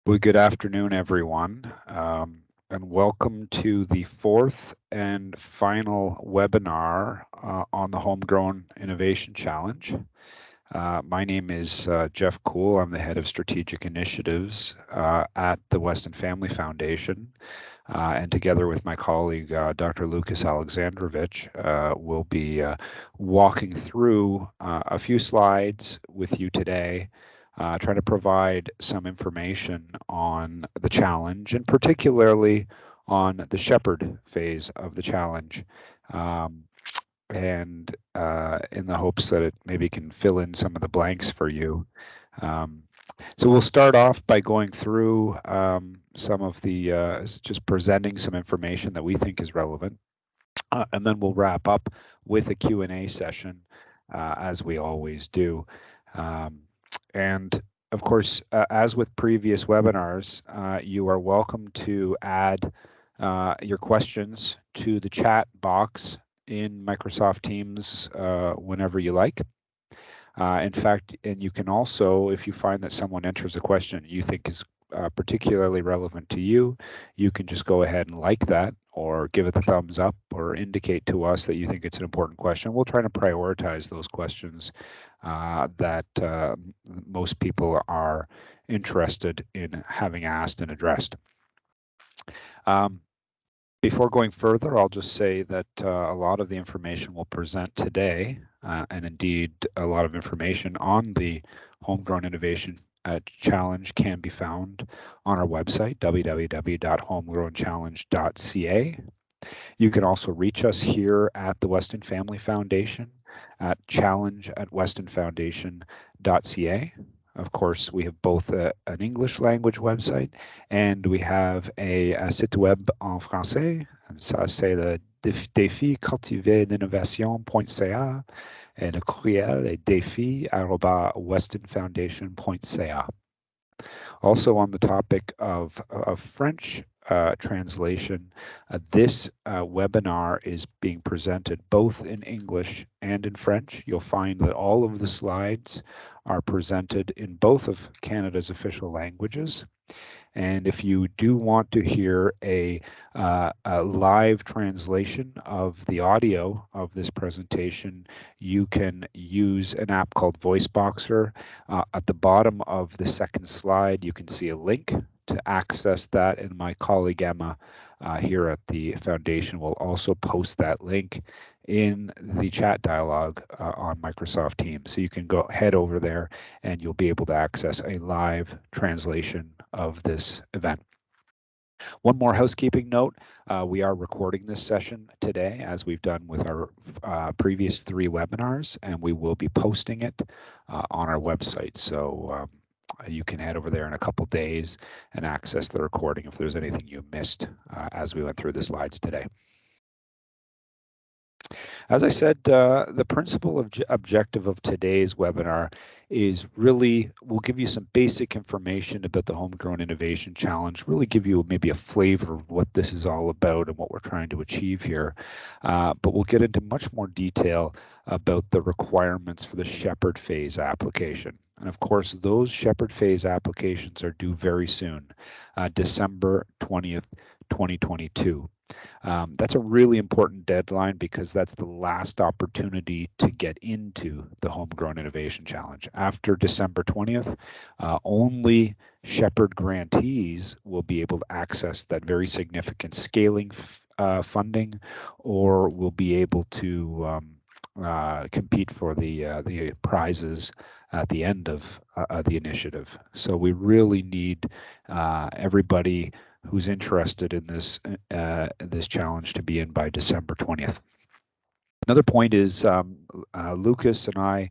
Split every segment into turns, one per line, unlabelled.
Well, good afternoon, everyone, and welcome to the fourth and final webinar on the Homegrown Innovation Challenge. My name is Jeff Kuhl. I'm the head of strategic initiatives at the Weston Family Foundation. And together with my colleague, Dr. Lucas Alexandrovich, we'll be walking through a few slides with you today, trying to provide some information on the challenge, and particularly on the shepherd phase of the challenge. And in the hopes that it maybe can fill in some of the blanks for you. So we'll start off by going through some of the, just presenting some information that we think is relevant, and then we'll wrap up with a Q&A session, as we always do. And of course, as with previous webinars, you are welcome to add your questions to the chat box in Microsoft Teams whenever you like. In fact, and you can also, if you find that someone enters a question you think is particularly relevant to you, you can just go ahead and like that or give it the thumbs up or indicate to us that you think it's an important question. We'll try to prioritize those questions that most people are interested in having asked and addressed. Before going further, I'll just say that a lot of the information we'll present today, and indeed a lot of information on the Homegrown Innovation Challenge, can be found on our website, www.homegrownchallenge.ca. You can also reach us here at the Weston Family Foundation at challenge@westonfoundation.ca. Of course, we have both an English language website and we have a site web en français. Ça, c'est le défi cultiver l'innovation.ca, et le courriel est défi@westonfoundation.ca. Also, on the topic of French translation, this webinar is being presented both in English and in French. You'll find that all of the slides are presented in both of Canada's official languages. And if you do want to hear a live translation of the audio of this presentation, you can use an app called VoiceBoxer. At the bottom of the second slide, you can see a link to access that, and my colleague Emma here at the foundation will also post that link in the chat dialogue on Microsoft Teams. So you can go head over there and you'll be able to access a live translation of this event. One more housekeeping note, we are recording this session today, as we've done with our previous 3 webinars, and we will be posting it on our website. So you can head over there in a couple days and access the recording if there's anything you missed as we went through the slides today. As I said, the principal objective of today's webinar is really, we'll give you some basic information about the Homegrown Innovation Challenge, really give you maybe a flavor of what this is all about and what we're trying to achieve here. But we'll get into much more detail about the requirements for the Shepherd Phase application. And of course, those Shepherd Phase applications are due very soon, December 20th, 2022. That's a really important deadline because that's the last opportunity to get into the Homegrown Innovation Challenge. After December 20th, only Shepherd grantees will be able to access that very significant scaling funding, or will be able to compete for the prizes at the end of the initiative. So we really need everybody who's interested in this this challenge to be in by December 20th. Another point is Lucas and I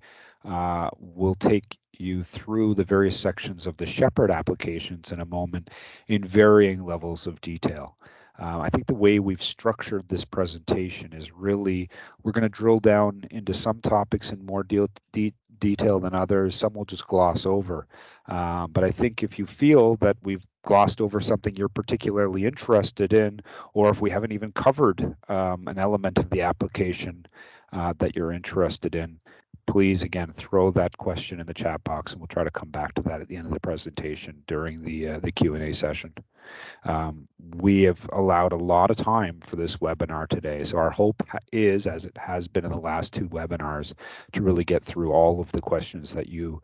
will take you through the various sections of the Shepherd applications in a moment in varying levels of detail. I think the way we've structured this presentation is really, we're going to drill down into some topics in more detail than others. Some we'll just gloss over. But I think if you feel that we've glossed over something you're particularly interested in, or if we haven't even covered an element of the application that you're interested in, please, again, throw that question in the chat box, and we'll try to come back to that at the end of the presentation during the Q&A session. We have allowed a lot of time for this webinar today. So our hope is, as it has been in the last 2 webinars, to really get through all of the questions that you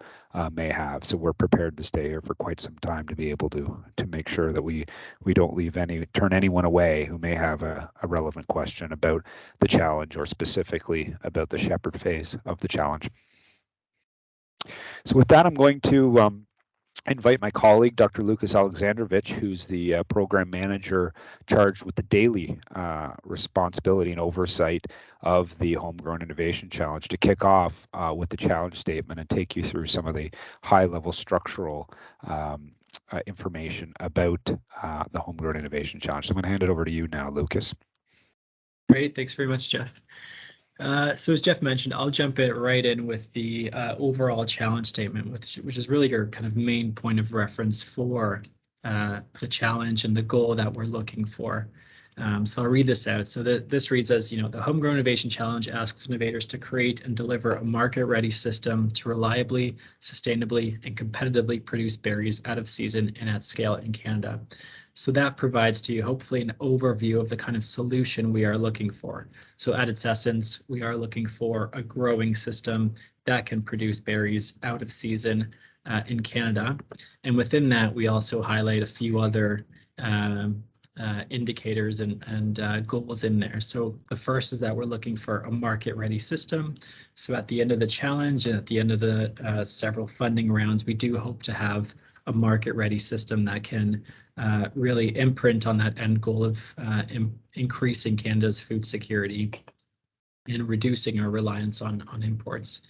may have. So we're prepared to stay here for quite some time to be able to make sure that we don't turn anyone away who may have a relevant question about the challenge, or specifically about the shepherd phase of the challenge. So with that, I'm going to invite my colleague, Dr. Lucas Alexandrovich, who's the program manager charged with the daily responsibility and oversight of the Homegrown Innovation Challenge, to kick off with the challenge statement and take you through some of the high-level structural information about the Homegrown Innovation Challenge. So I'm going to hand it over to you now, Lucas.
Great, thanks very much, Jeff. So as Jeff mentioned, I'll jump right in with the overall challenge statement, which is really your kind of main point of reference for the challenge and the goal that we're looking for. So I'll read this out. So this reads as, the Homegrown Innovation Challenge asks innovators to create and deliver a market-ready system to reliably, sustainably, and competitively produce berries out of season and at scale in Canada. So that provides to you hopefully an overview of the kind of solution we are looking for. So at its essence, we are looking for a growing system that can produce berries out of season in Canada. And within that, we also highlight a few other indicators and goals in there. So the first is that we're looking for a market-ready system. So at the end of the challenge and at the end of the several funding rounds, we do hope to have a market-ready system that can really imprint on that end goal of increasing Canada's food security and reducing our reliance on imports.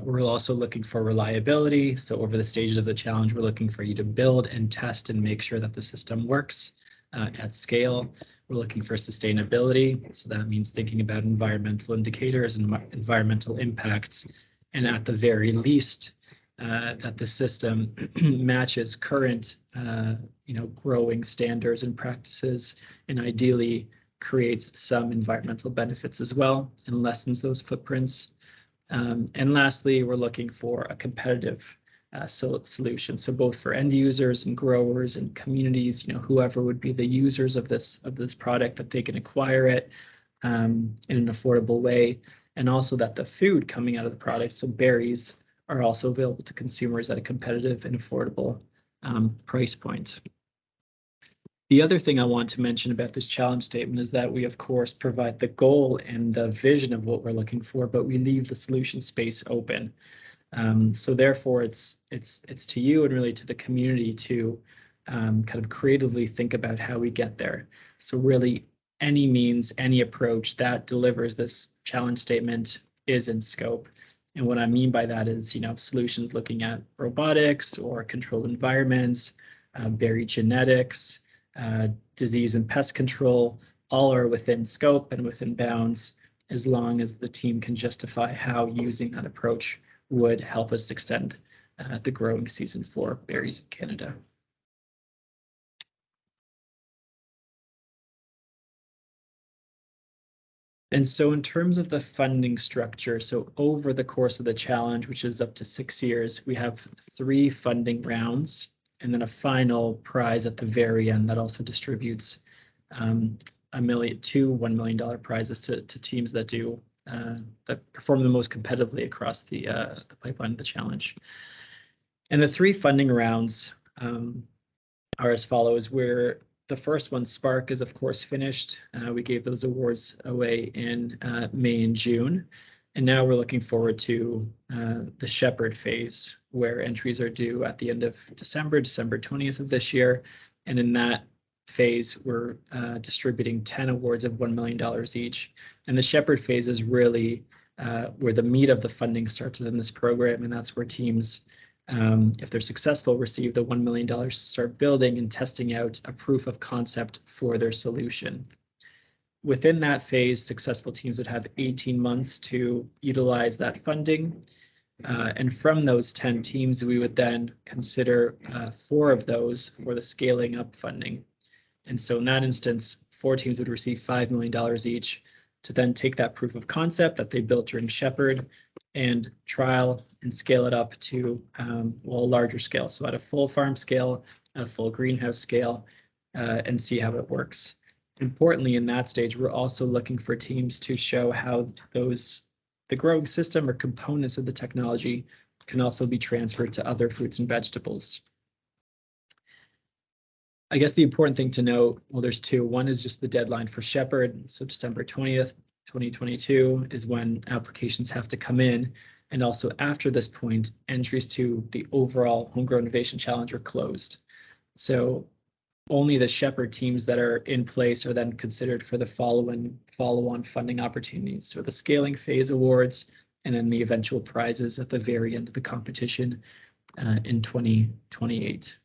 We're also looking for reliability. So over the stages of the challenge, we're looking for you to build and test and make sure that the system works at scale. We're looking for sustainability. So that means thinking about environmental indicators and environmental impacts. And at the very least, that the system matches current, growing standards and practices, and ideally creates some environmental benefits as well and lessens those footprints. And lastly, we're looking for a competitive solution. So both for end users and growers and communities, whoever would be the users of this product, that they can acquire it in an affordable way, and also that the food coming out of the product, so berries, are also available to consumers at a competitive and affordable price point. The other thing I want to mention about this challenge statement is that we, of course, provide the goal and the vision of what we're looking for, but we leave the solution space open. So therefore, it's to you and really to the community to kind of creatively think about how we get there. So really, any means, any approach that delivers this challenge statement is in scope. And what I mean by that is, solutions looking at robotics or controlled environments, berry genetics, disease and pest control, all are within scope and within bounds, as long as the team can justify how using that approach would help us extend the growing season for berries in Canada. And so in terms of the funding structure, so over the course of the challenge, which is up to 6 years, we have 3 funding rounds and then a final prize at the very end that also distributes $2 million prizes to teams that perform the most competitively across the pipeline of the challenge. And the 3 funding rounds are as follows. Where the first one, Spark, is of course finished. We gave those awards away in May and June. And now we're looking forward to the Shepherd phase, where entries are due at the end of December 20th of this year. And in that phase, we're distributing 10 awards of $1 million each. And the Shepherd phase is really where the meat of the funding starts within this program. And that's where teams, if they're successful, receive the $1 million to start building and testing out a proof of concept for their solution. Within that phase, successful teams would have 18 months to utilize that funding. And from those 10 teams, we would then consider 4 of those for the scaling up funding. And so in that instance, 4 teams would receive $5 million each to then take that proof of concept that they built during Shepherd and trial and scale it up to well, a larger scale. So at a full farm scale, at a full greenhouse scale, and see how it works. Importantly, in that stage, we're also looking for teams to show how the growing system or components of the technology can also be transferred to other fruits and vegetables. I guess the important thing to note, well, there's two. One is just the deadline for Shepherd. So December 20th, 2022 is when applications have to come in. And also after this point, entries to the overall Homegrown Innovation Challenge are closed. So only the Shepherd teams that are in place are then considered for the follow-on funding opportunities. So the scaling phase awards, and then the eventual prizes at the very end of the competition in 2028.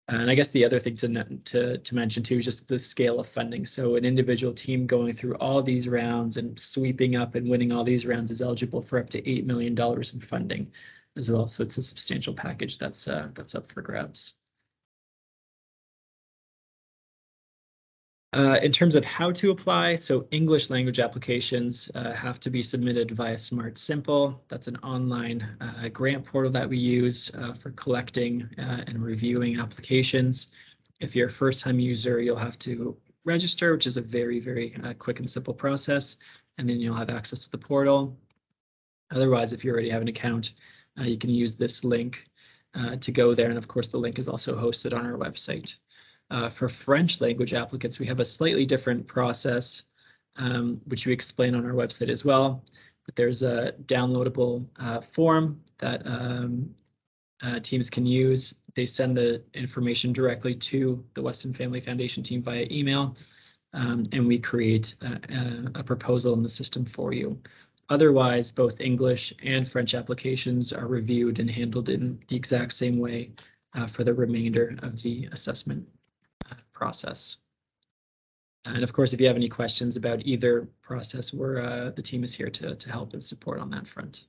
And I guess the other thing to mention too is just the scale of funding. So an individual team going through all these rounds and sweeping up and winning all these rounds is eligible for up to $8 million in funding as well. So it's a substantial package that's up for grabs. In terms of how to apply, so English language applications have to be submitted via Smart Simple. That's an online grant portal that we use for collecting and reviewing applications. If you're a first-time user, you'll have to register, which is a very, very quick and simple process, and then you'll have access to the portal. Otherwise, if you already have an account, you can use this link to go there, and of course, the link is also hosted on our website. For French language applicants, we have a slightly different process, which we explain on our website as well. But there's a downloadable form that teams can use. They send the information directly to the Weston Family Foundation team via email, and we create a proposal in the system for you. Otherwise, both English and French applications are reviewed and handled in the exact same way for the remainder of the assessment process. And of course, if you have any questions about either process, the team is here to help and support on that front.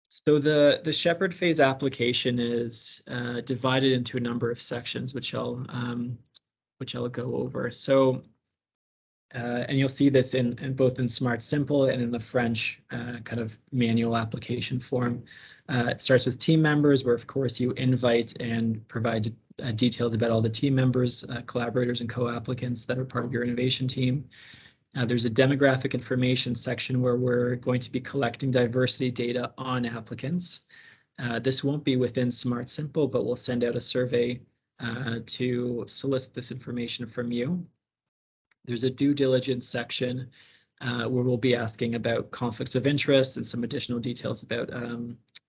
So the Shepherd phase application is divided into a number of sections, which I'll go over. So and you'll see this in both in Smart Simple and in the French kind of manual application form. It starts with team members, where of course you invite and provide details about all the team members, collaborators, and co-applicants that are part of your innovation team. There's a demographic information section where we're going to be collecting diversity data on applicants. This won't be within Smart Simple, but we'll send out a survey to solicit this information from you. There's a due diligence section where we'll be asking about conflicts of interest and some additional details about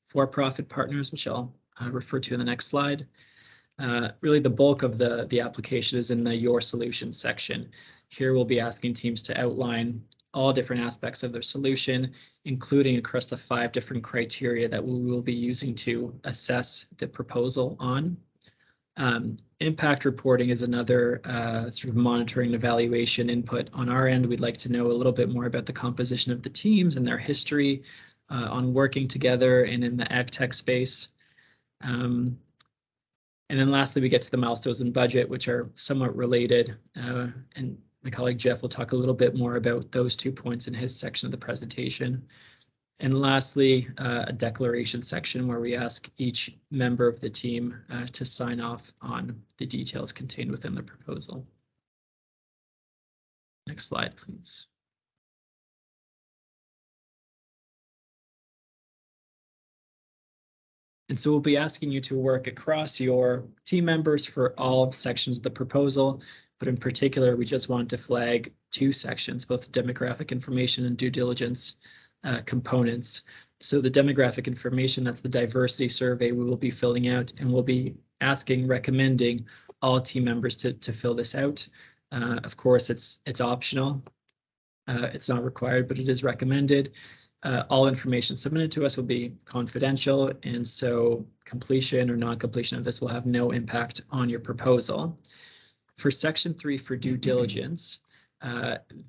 for-profit partners, which I'll refer to in the next slide. Really, the bulk of the application is in the Your Solution section. Here we'll be asking teams to outline all different aspects of their solution, including across the 5 different criteria that we will be using to assess the proposal on. Impact reporting is another sort of monitoring and evaluation input. On our end, we'd like to know a little bit more about the composition of the teams and their history on working together and in the ag tech space. And then lastly, we get to the milestones and budget, which are somewhat related. And my colleague Jeff will talk a little bit more about those 2 points in his section of the presentation. And lastly, a declaration section where we ask each member of the team to sign off on the details contained within the proposal. Next slide, please. And so we'll be asking you to work across your team members for all sections of the proposal, but in particular, we just want to flag 2 sections, both demographic information and due diligence components. So the demographic information, that's the diversity survey we will be filling out, and we'll be recommending all team members to fill this out. Of course, it's optional. It's not required, but it is recommended. All information submitted to us will be confidential, and so completion or non-completion of this will have no impact on your proposal. For section 3 for due diligence,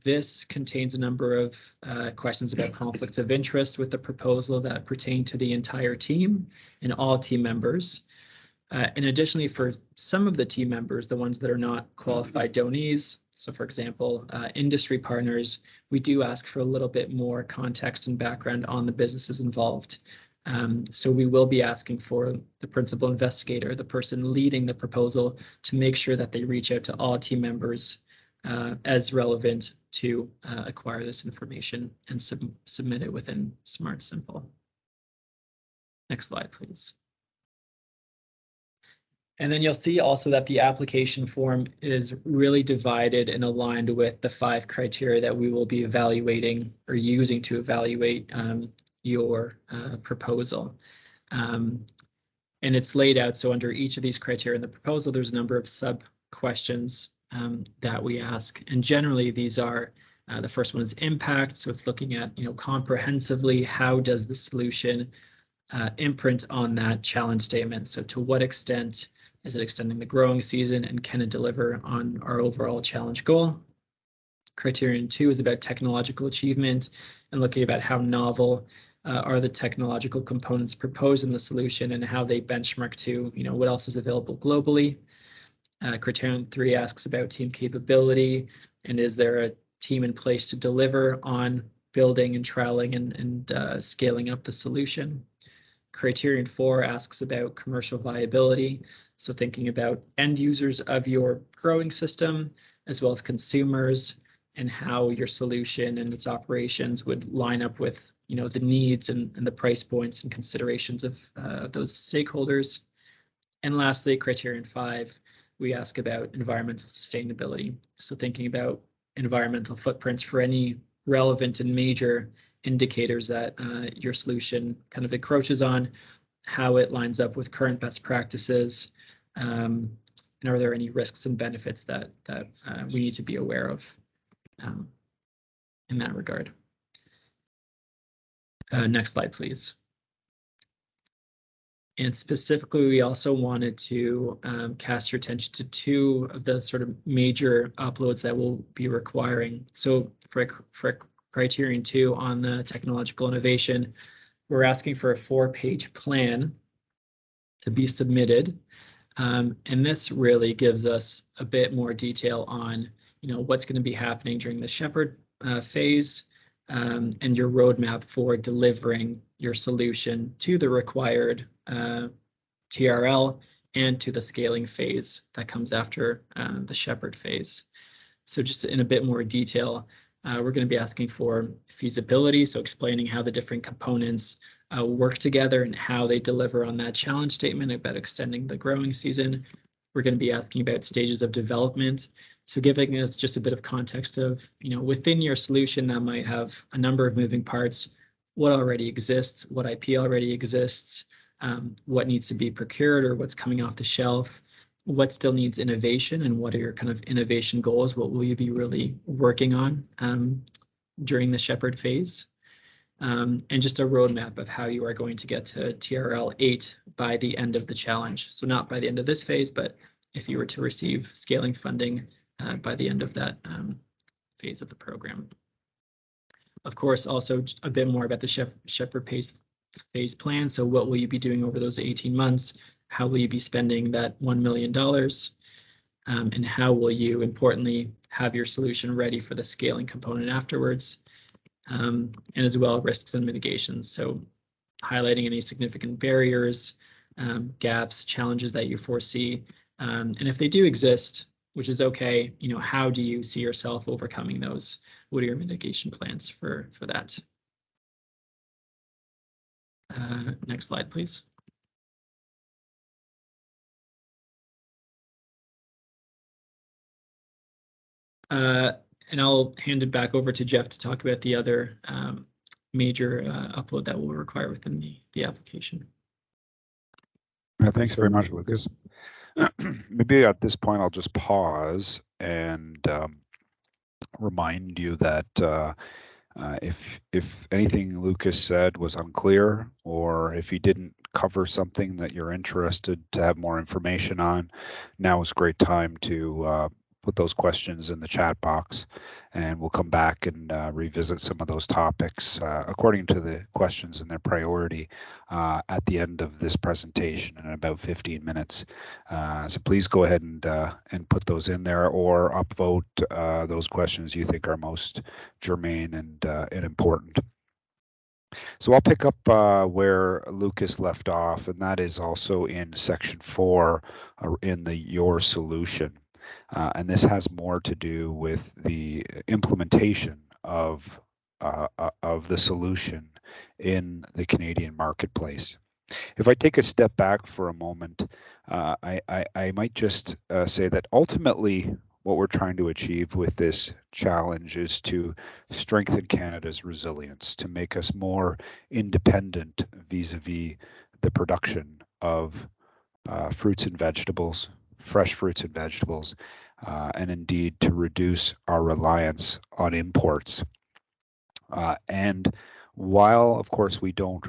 this contains a number of questions about conflicts of interest with the proposal that pertain to the entire team and all team members. And additionally, for some of the team members, the ones that are not qualified donees, so for example, industry partners, we do ask for a little bit more context and background on the businesses involved. So we will be asking for the principal investigator, the person leading the proposal, to make sure that they reach out to all team members as relevant to acquire this information and submit it within Smart Simple. Next slide, please. And then you'll see also that the application form is really divided and aligned with the 5 criteria that we will be evaluating or using to evaluate your proposal. And it's laid out, so under each of these criteria in the proposal, there's a number of sub-questions that we ask. And generally, these are, the first one is impact. So it's looking at, comprehensively, how does the solution imprint on that challenge statement? So to what extent is it extending the growing season, and can it deliver on our overall challenge goal? Criterion 2 is about technological achievement and looking about how novel are the technological components proposed in the solution and how they benchmark to, what else is available globally. Criterion 3 asks about team capability, and is there a team in place to deliver on building and trialing and scaling up the solution. Criterion 4 asks about commercial viability, so thinking about end users of your growing system, as well as consumers, and how your solution and its operations would line up with, the needs and the price points and considerations of those stakeholders. And lastly, Criterion 5, we ask about environmental sustainability. So thinking about environmental footprints for any relevant and major indicators that your solution kind of encroaches on, how it lines up with current best practices, and are there any risks and benefits that we need to be aware of in that regard. Next slide, please. And specifically, we also wanted to cast your attention to 2 of the sort of major uploads that we'll be requiring. So for Criterion 2 on the technological innovation, we're asking for a 4-page plan to be submitted. And this really gives us a bit more detail on, what's going to be happening during the shepherd phase, and your roadmap for delivering your solution to the required TRL and to the scaling phase that comes after the shepherd phase. So just in a bit more detail, we're going to be asking for feasibility, so explaining how the different components work together and how they deliver on that challenge statement about extending the growing season. We're going to be asking about stages of development, so giving us just a bit of context of, within your solution that might have a number of moving parts, what already exists, what IP already exists, what needs to be procured or what's coming off the shelf, what still needs innovation, and what are your kind of innovation goals? What will you be really working on during the shepherd phase? And just a roadmap of how you are going to get to TRL 8 by the end of the challenge. So not by the end of this phase, but if you were to receive scaling funding by the end of that phase of the program. Of course, also a bit more about the shepherd phase plan. So what will you be doing over those 18 months? How will you be spending that $1 million? And how will you, importantly, have your solution ready for the scaling component afterwards? And as well, risks and mitigations. So highlighting any significant barriers, gaps, challenges that you foresee. And if they do exist, which is okay, how do you see yourself overcoming those? What are your mitigation plans for that? Next slide, please. And I'll hand it back over to Jeff to talk about the other major upload that we'll require within the application.
Thanks very much, Lucas. Maybe at this point, I'll just pause and remind you that if anything Lucas said was unclear, or if he didn't cover something that you're interested to have more information on, now is a great time to put those questions in the chat box, and we'll come back and revisit some of those topics according to the questions and their priority at the end of this presentation in about 15 minutes. So please go ahead and put those in there, or upvote those questions you think are most germane and important. So I'll pick up where Lucas left off, and that is also in section 4 in the Your Solution. And this has more to do with the implementation of the solution in the Canadian marketplace. If I take a step back for a moment, I might just say that ultimately what we're trying to achieve with this challenge is to strengthen Canada's resilience, to make us more independent vis-a-vis the production of fruits and vegetables, fresh fruits and vegetables, and indeed to reduce our reliance on imports. And while, of course, we don't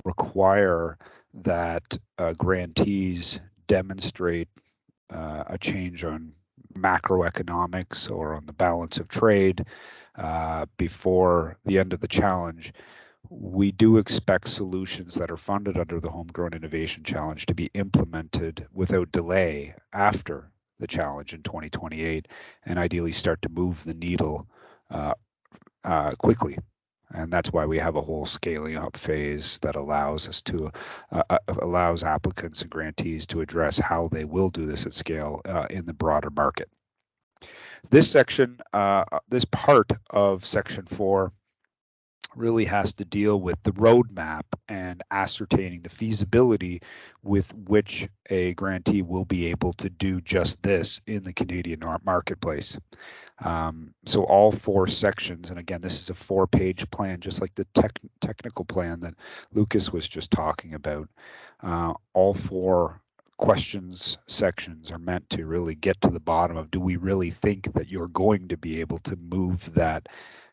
require that grantees demonstrate a change on macroeconomics or on the balance of trade before the end of the challenge, we do expect solutions that are funded under the Homegrown Innovation Challenge to be implemented without delay after the challenge in 2028, and ideally start to move the needle quickly. And that's why we have a whole scaling up phase that allows us to allows applicants and grantees to address how they will do this at scale in the broader market. This section, this part of section 4 really has to deal with the roadmap and ascertaining the feasibility with which a grantee will be able to do just this in the Canadian marketplace. So all 4 sections, and again, this is a 4-page plan, just like the technical plan that Lucas was just talking about. All 4 questions sections are meant to really get to the bottom of, do we really think that you're going to be able to move that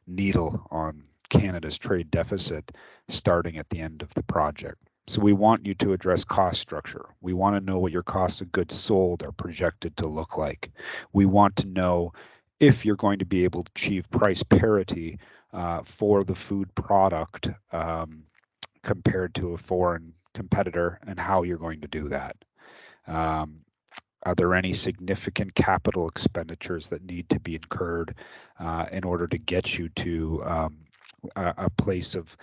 needle on Canada's trade deficit starting at the end of the project? So we want you to address cost structure. We want to know what your cost of goods sold are projected to look like. We want to know if you're going to be able to achieve price parity for the food product compared to a foreign competitor, and how you're going to do that. Are there any significant capital expenditures that need to be incurred in order to get you to a place of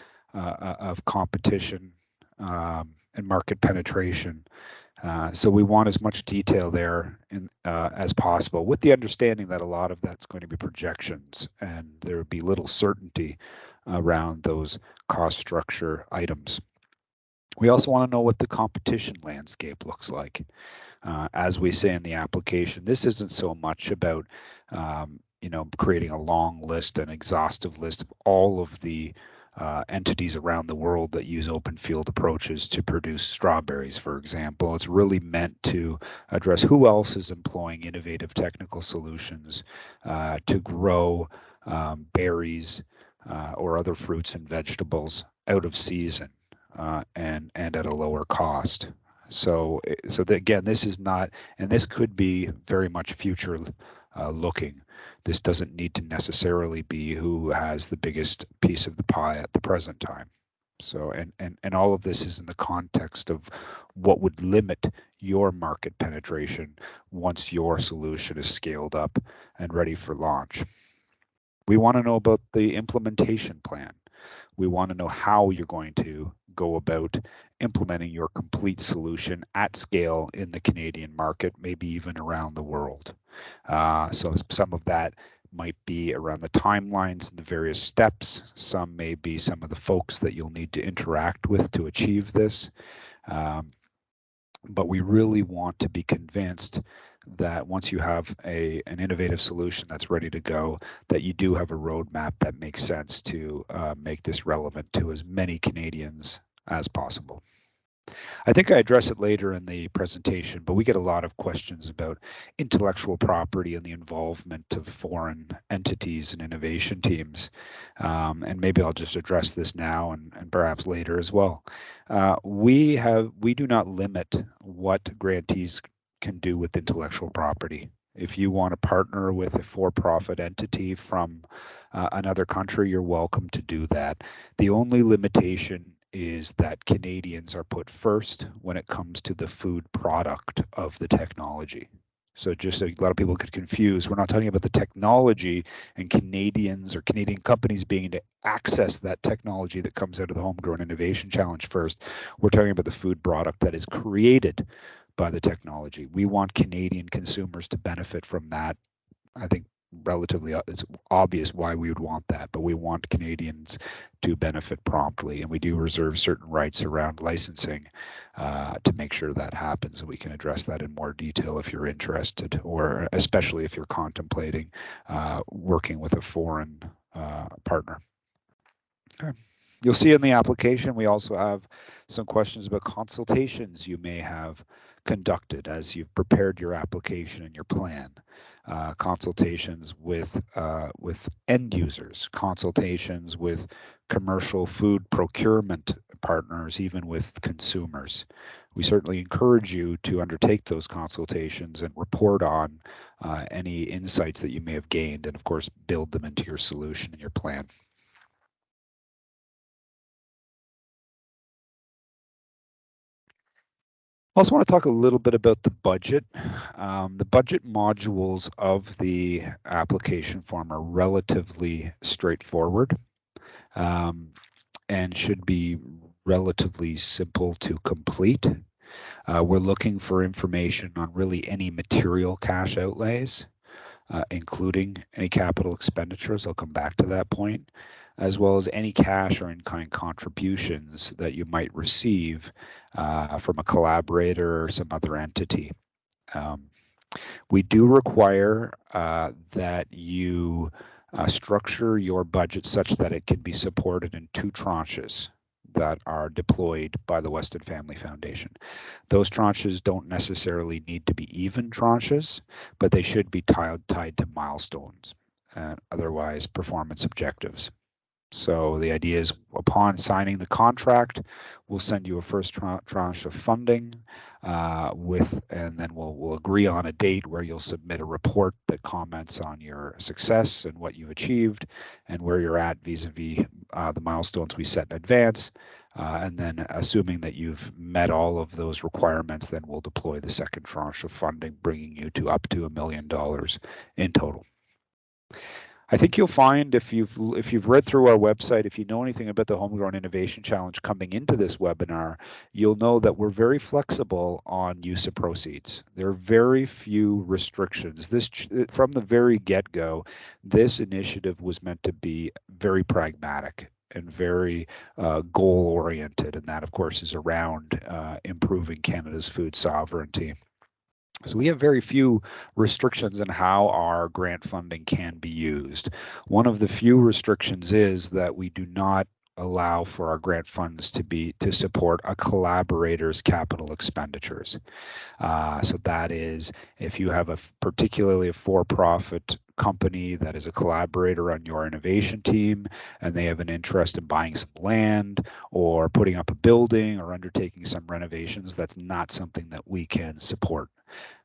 competition and market penetration? So we want as much detail there as possible, with the understanding that a lot of that's going to be projections, and there would be little certainty around those cost structure items. We also want to know what the competition landscape looks like. As we say in the application, this isn't so much about creating a long list, an exhaustive list of all of the entities around the world that use open field approaches to produce strawberries, for example. It's really meant to address who else is employing innovative technical solutions to grow berries or other fruits and vegetables out of season and at a lower cost. So again, this is not, and this could be very much future looking. This doesn't need to necessarily be who has the biggest piece of the pie at the present time. So, and all of this is in the context of what would limit your market penetration once your solution is scaled up and ready for launch. We want to know about the implementation plan. We want to know how you're going to go about implementing your complete solution at scale in the Canadian market, maybe even around the world. So some of that might be around the timelines and the various steps. Some may be some of the folks that you'll need to interact with to achieve this. But we really want to be convinced that once you have an innovative solution that's ready to go, that you do have a roadmap that makes sense to make this relevant to as many Canadians as possible. I think I address it later in the presentation, but we get a lot of questions about intellectual property and the involvement of foreign entities and innovation teams. And maybe I'll just address this now and perhaps later as well. We do not limit what grantees can do with intellectual property. If you want to partner with a for-profit entity from another country, you're welcome to do that. The only limitation is that Canadians are put first when it comes to the food product of the technology. So just so a lot of people get confused, we're not talking about the technology and Canadians or Canadian companies being able to access that technology that comes out of the Homegrown Innovation Challenge first. We're talking about the food product that is created by the technology. We want Canadian consumers to benefit from that. I think relatively it's obvious why we would want that, but we want Canadians to benefit promptly, and we do reserve certain rights around licensing to make sure that happens, and we can address that in more detail if you're interested, or especially if you're contemplating working with a foreign partner. Okay. You'll see in the application, we also have some questions about consultations you may have conducted as you've prepared your application and your plan. Consultations with end users, consultations with commercial food procurement partners, even with consumers. We certainly encourage you to undertake those consultations and report on any insights that you may have gained, and of course, build them into your solution and your plan. I also want to talk a little bit about the budget. The budget modules of the application form are relatively straightforward and should be relatively simple to complete. We're looking for information on really any material cash outlays, including any capital expenditures. I'll come back to that point, as well as any cash or in-kind contributions that you might receive from a collaborator or some other entity. We do require that you structure your budget such that it can be supported in 2 tranches that are deployed by the Weston Family Foundation. Those tranches don't necessarily need to be even tranches, but they should be tied to milestones and otherwise performance objectives. So the idea is upon signing the contract, we'll send you a first tranche of funding and then we'll agree on a date where you'll submit a report that comments on your success and what you've achieved and where you're at vis-a-vis the milestones we set in advance. And then assuming that you've met all of those requirements, then we'll deploy the second tranche of funding, bringing you to up to $1 million in total. I think you'll find if you've read through our website, if you know anything about the Homegrown Innovation Challenge coming into this webinar, you'll know that we're very flexible on use of proceeds. There are very few restrictions. From the very get-go, this initiative was meant to be very pragmatic and very goal-oriented, and that, of course, is around improving Canada's food sovereignty. So we have very few restrictions on how our grant funding can be used. One of the few restrictions is that we do not allow for our grant funds to support a collaborator's capital expenditures. So that is, if you have particularly a for-profit company that is a collaborator on your innovation team and they have an interest in buying some land or putting up a building or undertaking some renovations, that's not something that we can support.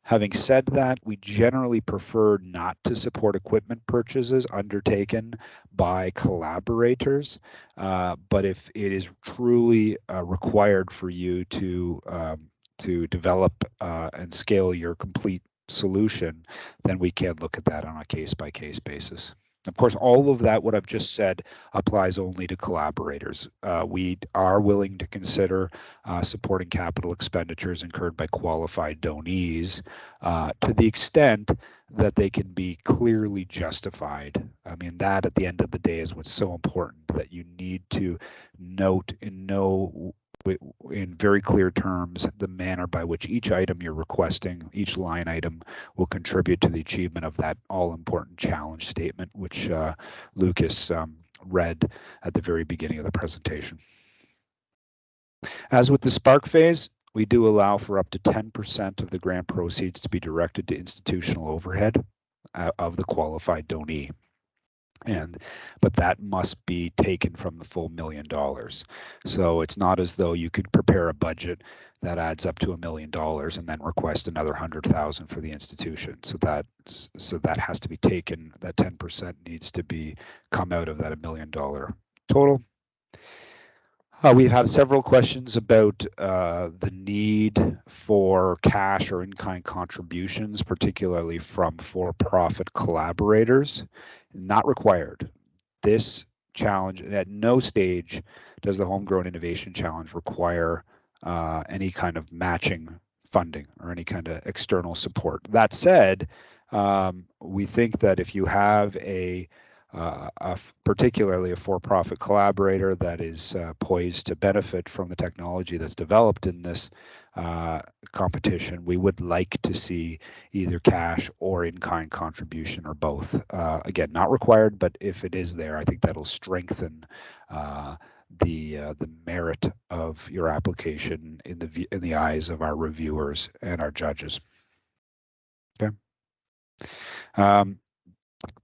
Having said that, we generally prefer not to support equipment purchases undertaken by collaborators, but if it is truly required for you to develop and scale your complete solution, then we can look at that on a case-by-case basis. Of course, all of that, what I've just said, applies only to collaborators. We are willing to consider supporting capital expenditures incurred by qualified donees to the extent that they can be clearly justified. I mean, that at the end of the day is what's so important, that you need to note and know in very clear terms the manner by which each item you're requesting, each line item, will contribute to the achievement of that all-important challenge statement, which Lucas read at the very beginning of the presentation. As with the Spark phase, we do allow for up to 10% of the grant proceeds to be directed to institutional overhead of the qualified donee. But that must be taken from the full $1 million. So it's not as though you could prepare a budget that adds up to $1 million and then request another 100,000 for the institution. So that has to be taken. That 10% needs to be come out of that $1 million total. We've had several questions about the need for cash or in-kind contributions, particularly from for-profit collaborators. Not required. This challenge, at no stage does the Homegrown Innovation Challenge require any kind of matching funding or any kind of external support. That said, we think that if you have particularly a for-profit collaborator that is poised to benefit from the technology that's developed in this competition, we would like to see either cash or in-kind contribution or both. Again, not required, but if it is there, I think that'll strengthen the merit of your application in the eyes of our reviewers and our judges. Okay.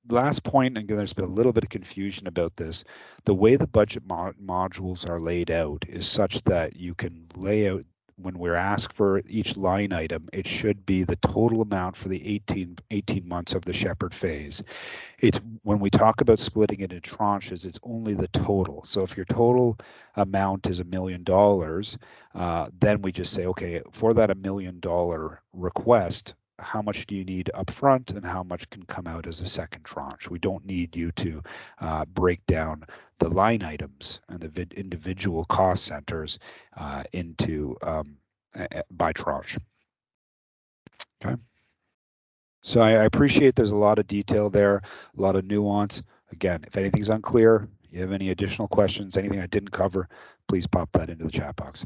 Last point, and again, there's been a little bit of confusion about this. The way the budget modules are laid out is such that you can lay out, when we're asked for each line item, it should be the total amount for the 18 months of the Shepherd phase. It's when we talk about splitting it into tranches, it's only the total. So if your total amount is $1 million, then we just say, okay, for that $1 million request, how much do you need upfront and how much can come out as a second tranche? We don't need you to break down the line items and the individual cost centers into by tranche. Okay. So I appreciate there's a lot of detail there, a lot of nuance. Again, if anything's unclear, you have any additional questions, anything I didn't cover, please pop that into the chat box.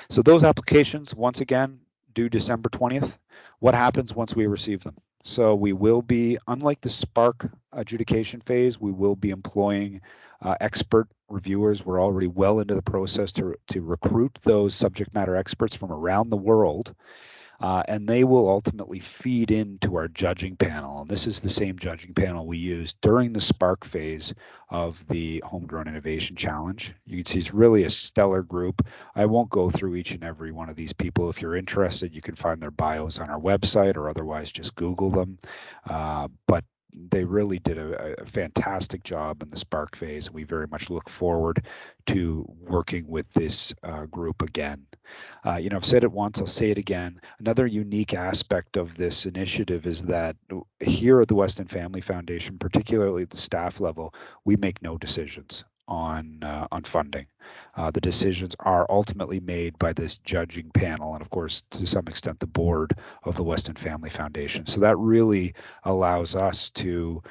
So those applications, once again, due December 20th. What happens once we receive them? So we will be, unlike the Spark adjudication phase, we will be employing expert reviewers. We're already well into the process to recruit those subject matter experts from around the world. And they will ultimately feed into our judging panel. And this is the same judging panel we used during the Spark phase of the Homegrown Innovation Challenge. You can see it's really a stellar group. I won't go through each and every one of these people. If you're interested, you can find their bios on our website or otherwise just Google them. But they really did a fantastic job in the Spark phase. We very much look forward to working with this group again. I've said it once, I'll say it again. Another unique aspect of this initiative is that here at the Weston Family Foundation, particularly at the staff level, we make no decisions on funding. The decisions are ultimately made by this judging panel and, of course, to some extent, the board of the Weston Family Foundation. So that really allows us to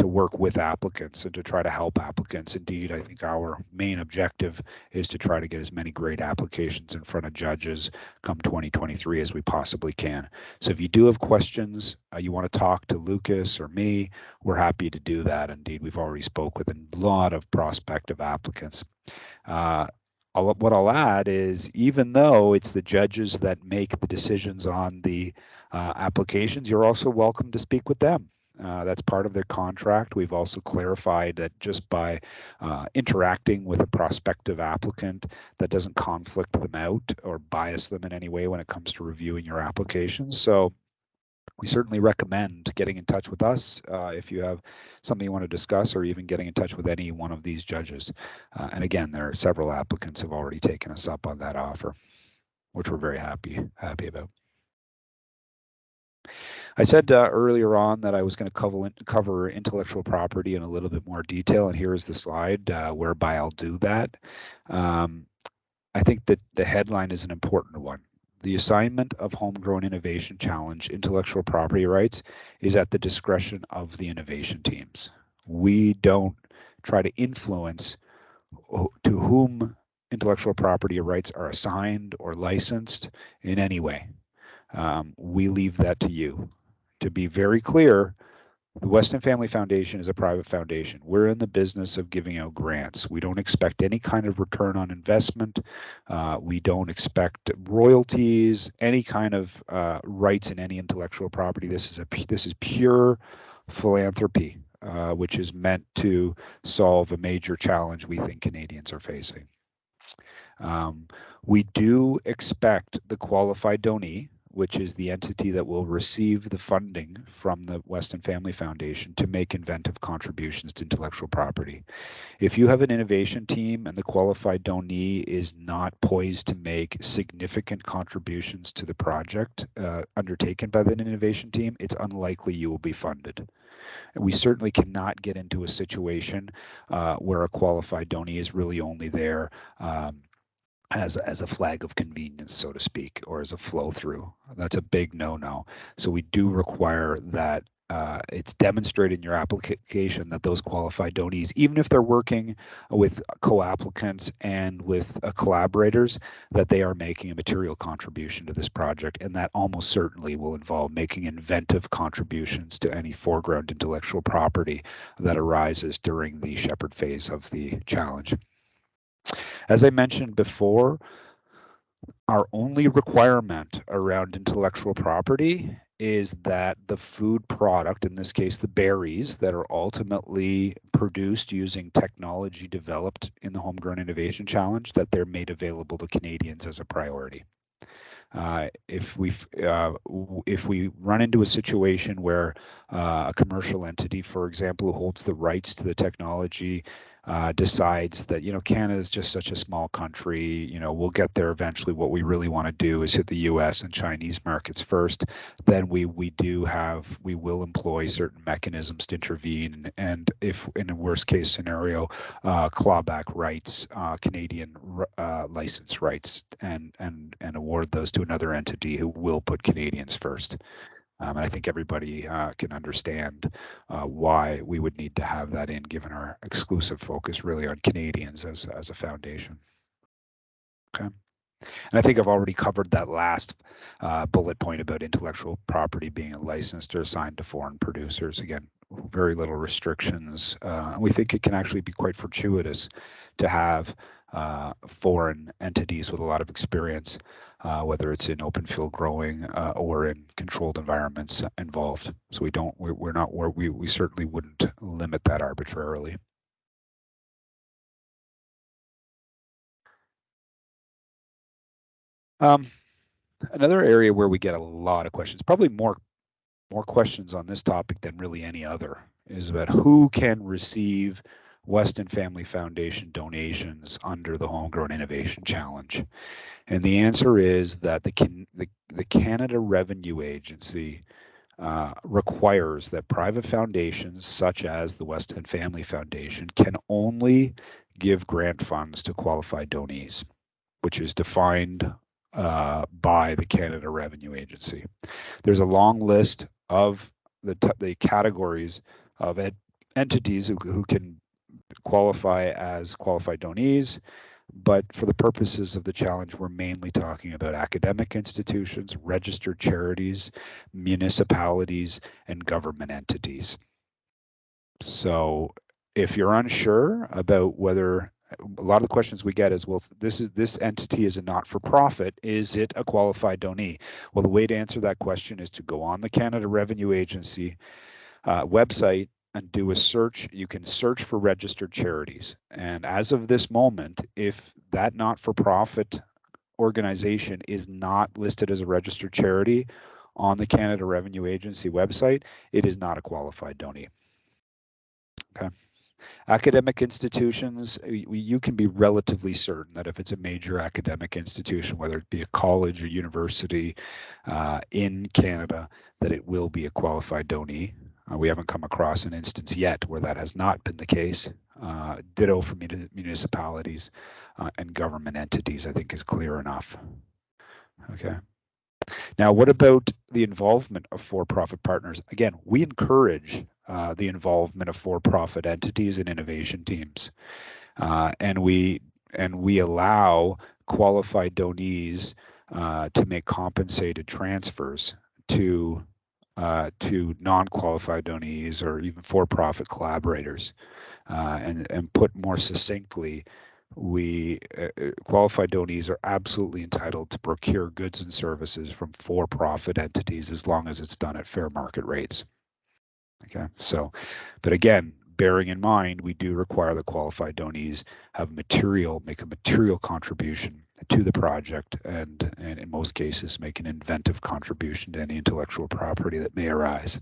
work with applicants and to try to help applicants. Indeed, I think our main objective is to try to get as many great applications in front of judges come 2023 as we possibly can. So if you do have questions, you want to talk to Lucas or me, we're happy to do that. Indeed, we've already spoke with a lot of prospective applicants. What I'll add is, even though it's the judges that make the decisions on the applications, you're also welcome to speak with them. That's part of their contract. We've also clarified that just by interacting with a prospective applicant, that doesn't conflict them out or bias them in any way when it comes to reviewing your applications. So we certainly recommend getting in touch with us if you have something you want to discuss, or even getting in touch with any one of these judges. And again, there are several applicants who have already taken us up on that offer, which we're very happy about. I said earlier on that I was going to cover intellectual property in a little bit more detail, and here is the slide whereby I'll do that. I think that the headline is an important one. The assignment of Homegrown Innovation Challenge intellectual property rights is at the discretion of the innovation teams. We don't try to influence to whom intellectual property rights are assigned or licensed in any way. We leave that to you. To be very clear, the Weston Family Foundation is a private foundation. We're in the business of giving out grants. We don't expect any kind of return on investment. We don't expect royalties, any kind of rights in any intellectual property. This is pure philanthropy, which is meant to solve a major challenge we think Canadians are facing. We do expect the qualified donee, which is the entity that will receive the funding from the Weston Family Foundation, to make inventive contributions to intellectual property. If you have an innovation team and the qualified donee is not poised to make significant contributions to the project undertaken by the innovation team, it's unlikely you will be funded. And we certainly cannot get into a situation where a qualified donee is really only there as a flag of convenience, so to speak, or as a flow through. That's a big no-no. So we do require that it's demonstrated in your application that those qualified donees, even if they're working with co-applicants and with collaborators, that they are making a material contribution to this project, and that almost certainly will involve making inventive contributions to any foreground intellectual property that arises during the shepherd phase of the challenge. As I mentioned before, our only requirement around intellectual property is that the food product, in this case the berries, that are ultimately produced using technology developed in the Homegrown Innovation Challenge, that they're made available to Canadians as a priority. If we run into a situation where a commercial entity, for example, who holds the rights to the technology, decides that, Canada is just such a small country, we'll get there eventually. What we really want to do is hit the U.S. and Chinese markets first. Then we will employ certain mechanisms to intervene, and if in a worst case scenario, clawback rights, Canadian license rights, and award those to another entity who will put Canadians first. And I think everybody can understand why we would need to have that in, given our exclusive focus really on Canadians as a foundation. Okay. And I think I've already covered that last bullet point about intellectual property being licensed or assigned to foreign producers. Again, very little restrictions. We think it can actually be quite fortuitous to have foreign entities with a lot of experience, whether it's in open field growing or in controlled environments involved. So we certainly wouldn't limit that arbitrarily. Another area where we get a lot of questions, probably more questions on this topic than really any other, is about who can receive Weston Family Foundation donations under the Homegrown Innovation Challenge. And the answer is that the Canada Revenue Agency requires that private foundations such as the Weston Family Foundation can only give grant funds to qualified donees, which is defined by the Canada Revenue Agency. There's a long list of the categories of entities who can qualify as qualified donees, but for the purposes of the challenge, we're mainly talking about academic institutions, registered charities, municipalities, and government entities. So if you're unsure about whether, a lot of the questions we get is, well, this entity is a not-for-profit, is it a qualified donee? Well, the way to answer that question is to go on the Canada Revenue Agency website and do a search. You can search for registered charities. And as of this moment, if that not-for-profit organization is not listed as a registered charity on the Canada Revenue Agency website, it is not a qualified donee. Okay. Academic institutions, you can be relatively certain that if it's a major academic institution, whether it be a college or university in Canada, that it will be a qualified donee. We haven't come across an instance yet where that has not been the case. Ditto for municipalities and government entities, I think, is clear enough. Okay. Now, what about the involvement of for-profit partners? Again, we encourage the involvement of for-profit entities and innovation teams, and we allow qualified donees to make compensated transfers to non-qualified donees or even for-profit collaborators, and put more succinctly, qualified donees are absolutely entitled to procure goods and services from for-profit entities as long as it's done at fair market rates. Okay, so, but again, bearing in mind, we do require the qualified donees have make a material contribution to the project, and in most cases, make an inventive contribution to any intellectual property that may arise.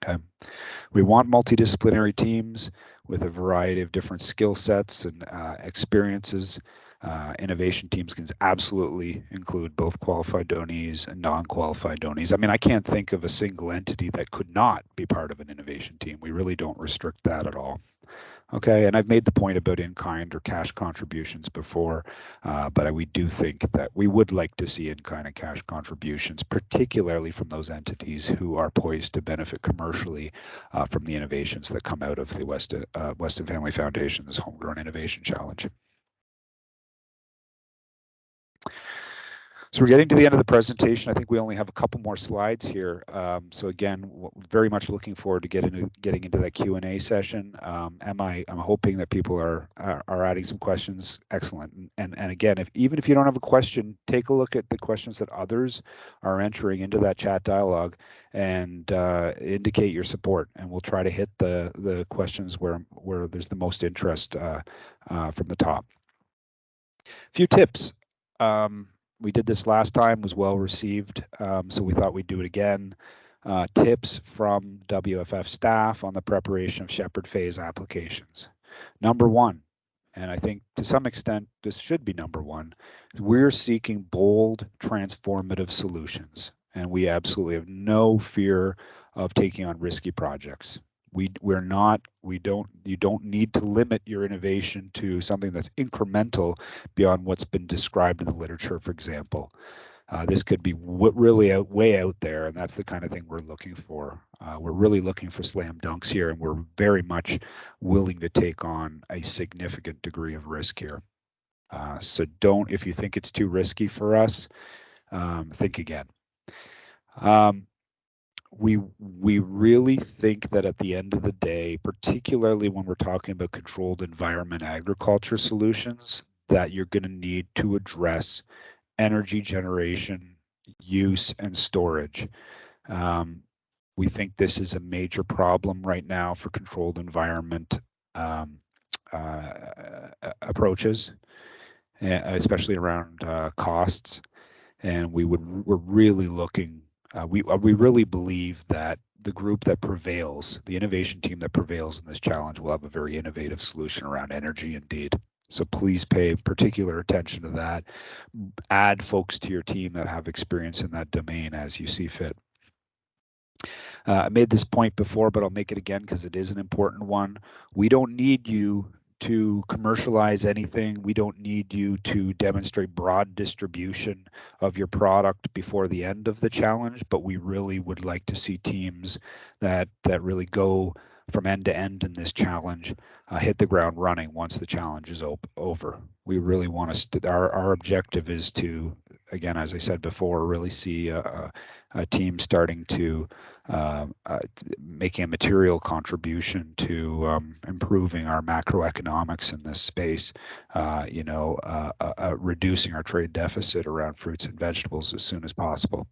Okay. We want multidisciplinary teams with a variety of different skill sets and experiences. Innovation teams can absolutely include both qualified donees and non-qualified donees. I mean, I can't think of a single entity that could not be part of an innovation team. We really don't restrict that at all. Okay, and I've made the point about in-kind or cash contributions before, but we do think that we would like to see in-kind and cash contributions, particularly from those entities who are poised to benefit commercially from the innovations that come out of the Weston Family Foundation's Homegrown Innovation Challenge. So we're getting to the end of the presentation. I think we only have a couple more slides here. So again, very much looking forward to getting into that Q&A session. I'm hoping that people are adding some questions. Excellent. And again, even if you don't have a question, take a look at the questions that others are entering into that chat dialogue and indicate your support. And we'll try to hit the questions where there's the most interest from the top. A few tips. We did this last time, was well received, so we thought we'd do it again. Tips from WFF staff on the preparation of Shepherd phase applications. Number one, and I think to some extent this should be number one, is we're seeking bold, transformative solutions, and we absolutely have no fear of taking on risky projects. You don't need to limit your innovation to something that's incremental beyond what's been described in the literature, for example. This could be really way out there, and that's the kind of thing we're looking for. We're really looking for slam dunks here, and we're very much willing to take on a significant degree of risk here. So if you think it's too risky for us, think again. We really think that at the end of the day, particularly when we're talking about controlled environment agriculture solutions, that you're going to need to address energy generation, use, and storage. We think this is a major problem right now for controlled environment approaches, especially around costs. And we're really looking. We really believe that the group that prevails, the innovation team that prevails in this challenge, will have a very innovative solution around energy indeed. So please pay particular attention to that. Add folks to your team that have experience in that domain as you see fit. I made this point before, but I'll make it again because it is an important one. We don't need you to commercialize anything. We don't need you to demonstrate broad distribution of your product before the end of the challenge, but we really would like to see teams that really go from end to end in this challenge, hit the ground running once the challenge is over. We really want to, our objective is to, again, as I said before, really see a team starting to making a material contribution to improving our macroeconomics in this space, reducing our trade deficit around fruits and vegetables as soon as possible.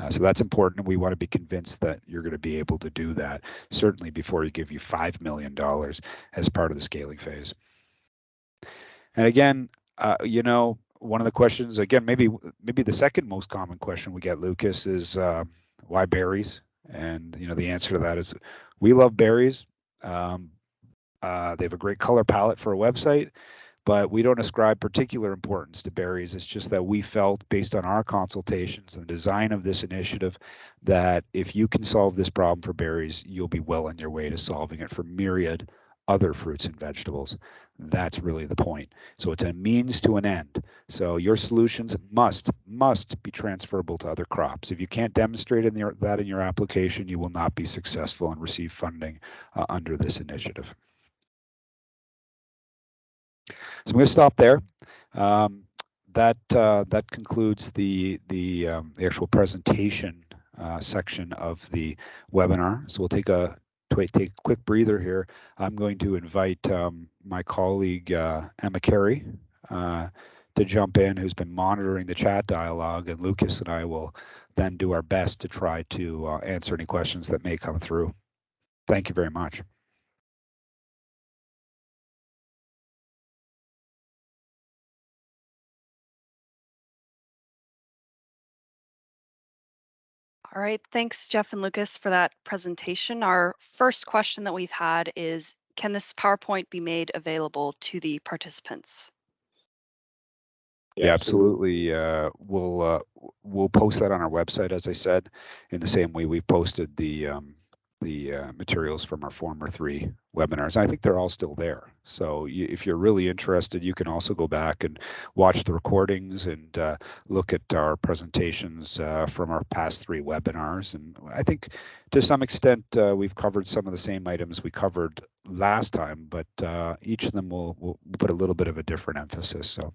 So that's important, and we want to be convinced that you're going to be able to do that, certainly before we give you $5 million as part of the scaling phase. And again, one of the questions, again, maybe the second most common question we get, Lucas, is why berries? And the answer to that is we love berries. They have a great color palette for a website, but we don't ascribe particular importance to berries. It's just that we felt, based on our consultations and the design of this initiative, that if you can solve this problem for berries, you'll be well on your way to solving it for myriad other fruits and vegetables. That's really the point. So it's a means to an end. So your solutions must be transferable to other crops. If you can't demonstrate that in your application, you will not be successful and receive funding under this initiative. So I'm going to stop there. That concludes the actual presentation section of the webinar. So we'll take a quick breather here. I'm going to invite my colleague Emma Carey to jump in, who's been monitoring the chat dialogue, and Lucas and I will then do our best to try to answer any questions that may come through. Thank you very much.
All right, thanks, Jeff and Lucas, for that presentation. Our first question that we've had is, can this PowerPoint be made available to the participants?
Yeah, absolutely. We'll post that on our website, as I said, in the same way we posted the materials from our former 3 webinars. I think they're all still there. So if you're really interested, you can also go back and watch the recordings and look at our presentations from our past 3 webinars. And I think to some extent we've covered some of the same items we covered last time, but each of them will put a little bit of a different emphasis. So.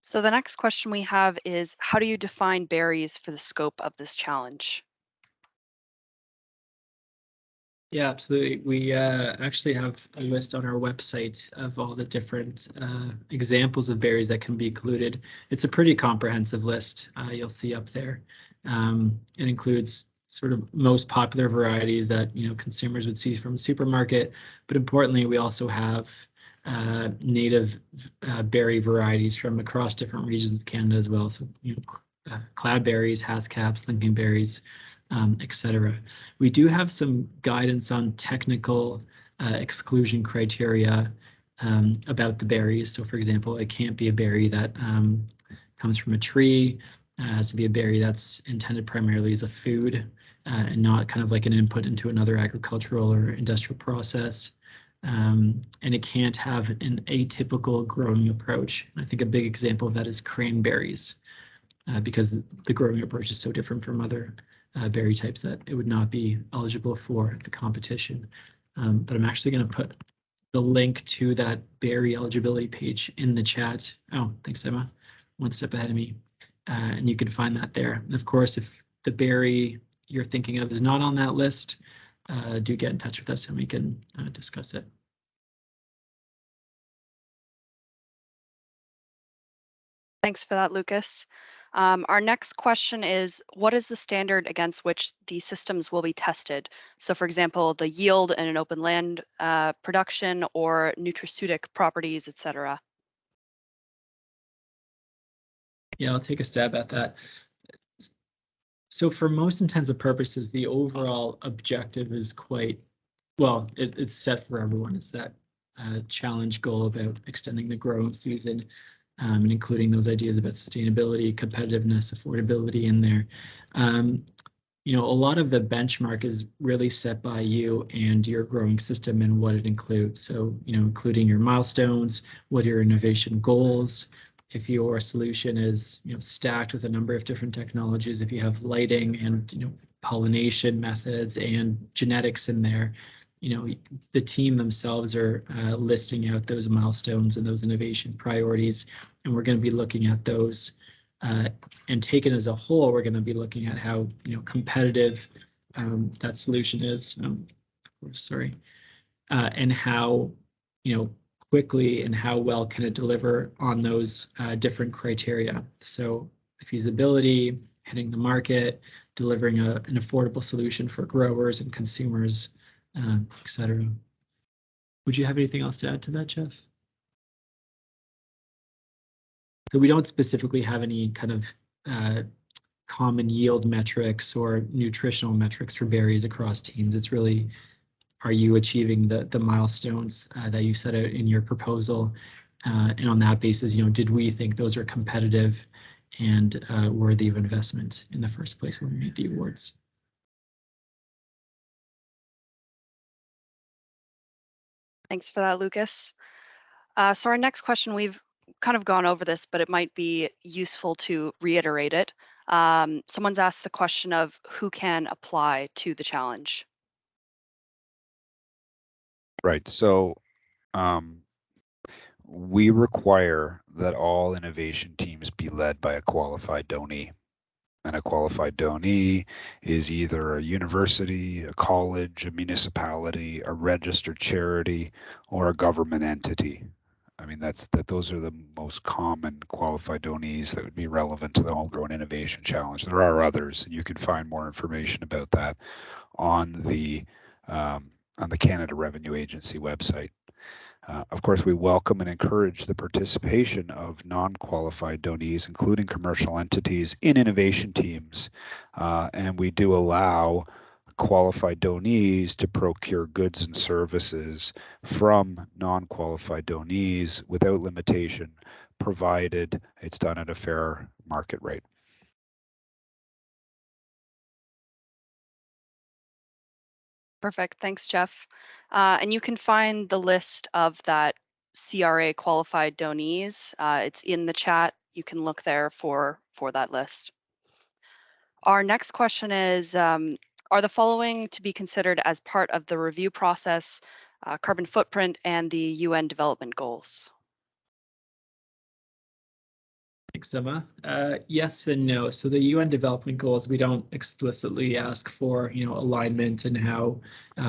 So the next question we have is, how do you define berries for the scope of this challenge?
Yeah, absolutely. We actually have a list on our website of all the different examples of berries that can be included. It's a pretty comprehensive list you'll see up there. It includes sort of most popular varieties that consumers would see from a supermarket, but importantly, we also have native berry varieties from across different regions of Canada as well. So cloudberries, hascaps, lingonberries, etc. We do have some guidance on technical exclusion criteria about the berries. So for example, it can't be a berry that comes from a tree. It has to be a berry that's intended primarily as a food and not kind of like an input into another agricultural or industrial process. And it can't have an atypical growing approach. And I think a big example of that is cranberries, because the growing approach is so different from other berry types that it would not be eligible for the competition. But I'm actually going to put the link to that berry eligibility page in the chat. Oh, thanks, Emma. One step ahead of me. And you can find that there. And of course, if the berry you're thinking of is not on that list, do get in touch with us and we can discuss it.
Thanks for that, Lucas. Our next question is, what is the standard against which these systems will be tested? So for example, the yield in an open land production or nutraceutic properties, etc.
Yeah, I'll take a stab at that. So for most intents and purposes, the overall objective is quite, well, it's set for everyone. It's that challenge goal about extending the growing season and including those ideas about sustainability, competitiveness, affordability in there. A lot of the benchmark is really set by you and your growing system and what it includes. So, including your milestones, what are your innovation goals, if your solution is stacked with a number of different technologies, if you have lighting and pollination methods and genetics in there, the team themselves are listing out those milestones and those innovation priorities, and we're going to be looking at those. And taken as a whole, we're going to be looking at how competitive that solution is. And how quickly and how well can it deliver on those different criteria. So feasibility, hitting the market, delivering an affordable solution for growers and consumers, etc. Would you have anything else to add to that, Jeff? So we don't specifically have any kind of common yield metrics or nutritional metrics for berries across teams. It's really, are you achieving the milestones that you set out in your proposal? And on that basis, did we think those are competitive and worthy of investment in the first place when we made the awards?
Thanks for that, Lucas. So our next question, we've kind of gone over this, but it might be useful to reiterate it. Someone's asked the question of who can apply to the challenge.
Right. So we require that all innovation teams be led by a qualified donee. And a qualified donee is either a university, a college, a municipality, a registered charity, or a government entity. I mean, those are the most common qualified donees that would be relevant to the Homegrown Innovation Challenge. There are others, and you can find more information about that on the Canada Revenue Agency website. Of course, we welcome and encourage the participation of non-qualified donees, including commercial entities, in innovation teams. And we do allow qualified donees to procure goods and services from non-qualified donees without limitation, provided it's done at a fair market rate.
Perfect. Thanks, Jeff. And you can find the list of that CRA qualified donees. It's in the chat. You can look there for that list. Our next question is, are the following to be considered as part of the review process, carbon footprint and the UN development goals?
Thanks, Emma. Yes and no. So the UN development goals, we don't explicitly ask for, alignment and how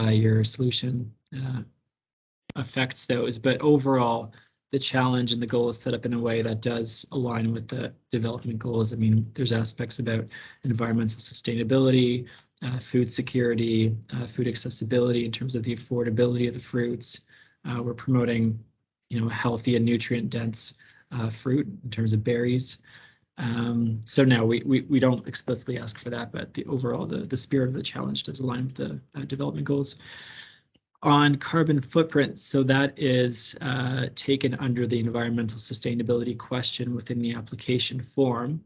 your solution affects those. But overall, the challenge and the goal is set up in a way that does align with the development goals. I mean, there's aspects about environmental sustainability, food security, food accessibility in terms of the affordability of the fruits. We're promoting, healthy and nutrient-dense fruit in terms of berries. So no, we don't explicitly ask for that, but the overall, the spirit of the challenge does align with the development goals. On carbon footprint, so that is taken under the environmental sustainability question within the application form.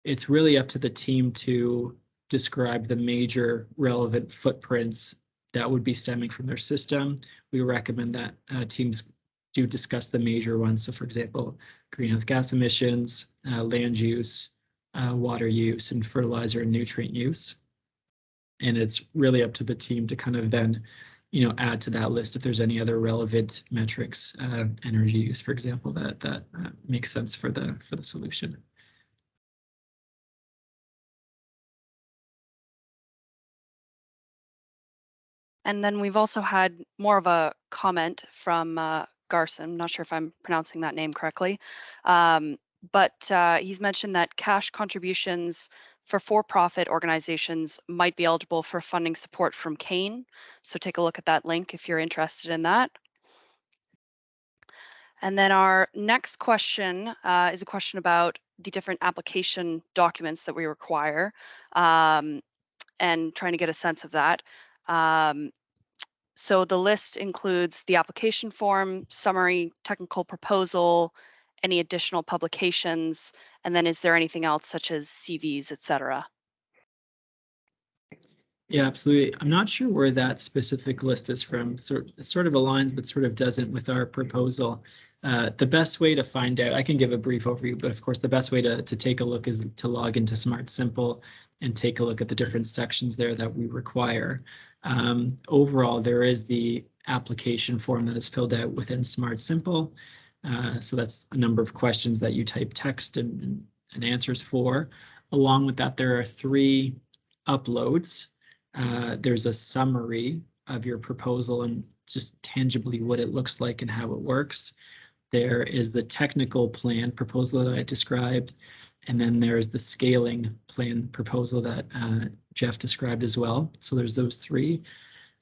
It's really up to the team to describe the major relevant footprints that would be stemming from their system. We recommend that teams do discuss the major ones. So for example, greenhouse gas emissions, land use, water use, and fertilizer and nutrient use. And it's really up to the team to kind of then, add to that list if there's any other relevant metrics, energy use, for example, that makes sense for the solution.
And then we've also had more of a comment from Garson. I'm not sure if I'm pronouncing that name correctly. But he's mentioned that cash contributions for-profit organizations might be eligible for funding support from CANE. So take a look at that link if you're interested in that. And then our next question is a question about the different application documents that we require and trying to get a sense of that. So the list includes the application form, summary, technical proposal, any additional publications, and then is there anything else such as CVs, et cetera?
Yeah, absolutely. I'm not sure where that specific list is from. Sort of aligns, but sort of doesn't with our proposal. The best way to find out, I can give a brief overview, but of course, the best way to take a look is to log into Smart Simple and take a look at the different sections there that we require. Overall, there is the application form that is filled out within Smart Simple. So that's a number of questions that you type text and answers for. Along with that, there are 3 uploads. There's a summary of your proposal and just tangibly what it looks like and how it works. There is the technical plan proposal that I described, and then there's the scaling plan proposal that Jeff described as well. So there's those 3.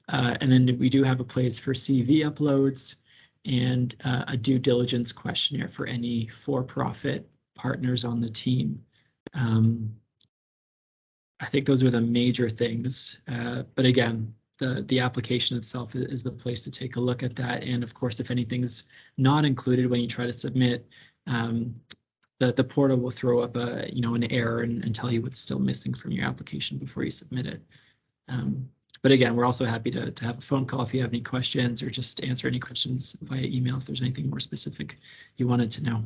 And then we do have a place for CV uploads and a due diligence questionnaire for any for-profit partners on the team. I think those are the major things. But again, the application itself is the place to take a look at that. And of course, if anything's not included when you try to submit, the portal will throw up an error and tell you what's still missing from your application before you submit it. But again, we're also happy to have a phone call if you have any questions or just answer any questions via email if there's anything more specific you wanted to know.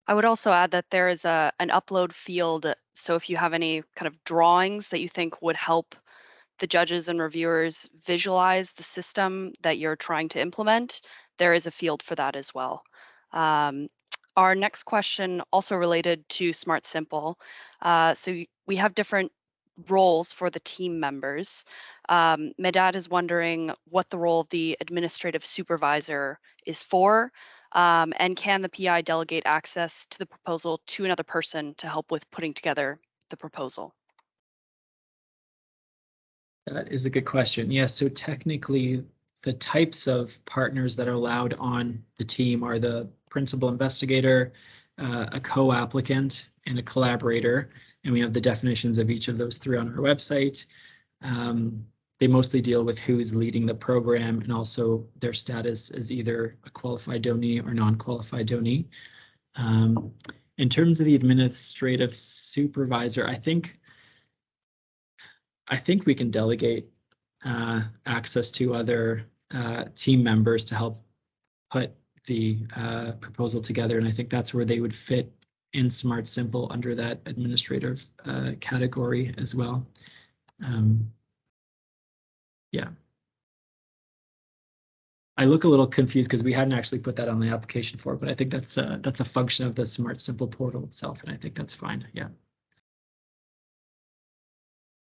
I would also add that there is an upload field. So if you have any kind of drawings that you think would help the judges and reviewers visualize the system that you're trying to implement, there is a field for that as well. Our next question also related to Smart Simple. We have different roles for the team members. Medad is wondering what the role of the administrative supervisor is for, and can the PI delegate access to the proposal to another person to help with putting together the proposal?
That is a good question. Yes, so technically, the types of partners that are allowed on the team are the principal investigator, a co-applicant, and a collaborator. And we have the definitions of each of those three on our website. They mostly deal with who's leading the program and also their status as either a qualified donee or non-qualified donee. In terms of the administrative supervisor, I think we can delegate access to other team members to help put the proposal together. And I think that's where they would fit in Smart Simple under that administrative category as well. Yeah. I look a little confused because we hadn't actually put that on the application form, but I think that's a function of the Smart Simple portal itself, and I think that's fine. Yeah.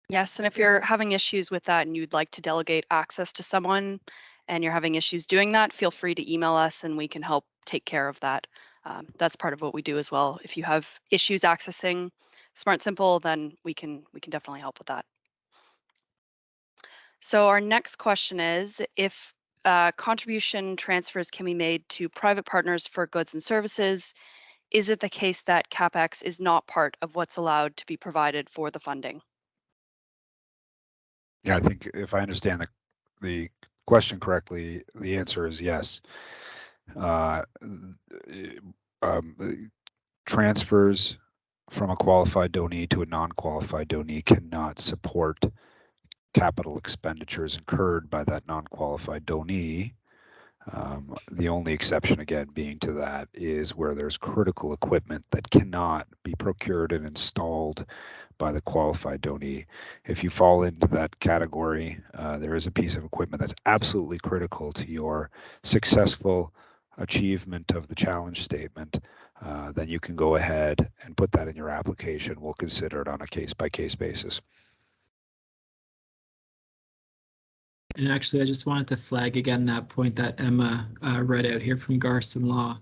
Yes, and if you're having issues with that and you'd like to delegate access to someone and you're having issues doing that, feel free to email us and we can help take care of that. That's part of what we do as well. If you have issues accessing Smart Simple, then we can definitely help with that. So our next question is, if contribution transfers can be made to private partners for goods and services, is it the case that CapEx is not part of what's allowed to be provided for the funding?
Yeah, I think if I understand the question correctly, the answer is yes. Transfers from a qualified donee to a non-qualified donee cannot support capital expenditures incurred by that non-qualified donee. The only exception, again, being to that is where there's critical equipment that cannot be procured and installed by the qualified donee. If you fall into that category, there is a piece of equipment that's absolutely critical to your successful achievement of the challenge statement, then you can go ahead and put that in your application. We'll consider it on a case-by-case basis.
And actually, I just wanted to flag again that point that Emma read out here from Garson Law,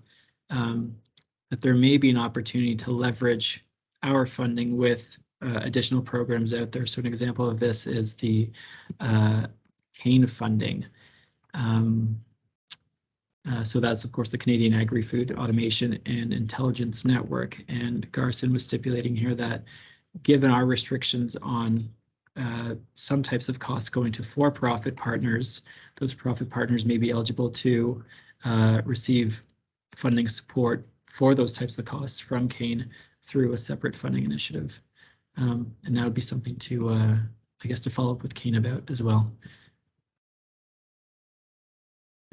that there may be an opportunity to leverage our funding with additional programs out there. So an example of this is the CANE funding. So that's, of course, the Canadian Agri-Food Automation and Intelligence Network. And Garson was stipulating here that given our restrictions on some types of costs going to for-profit partners, those profit partners may be eligible to receive funding support for those types of costs from CANE through a separate funding initiative. And that would be something to, I guess, to follow up with CANE about as well.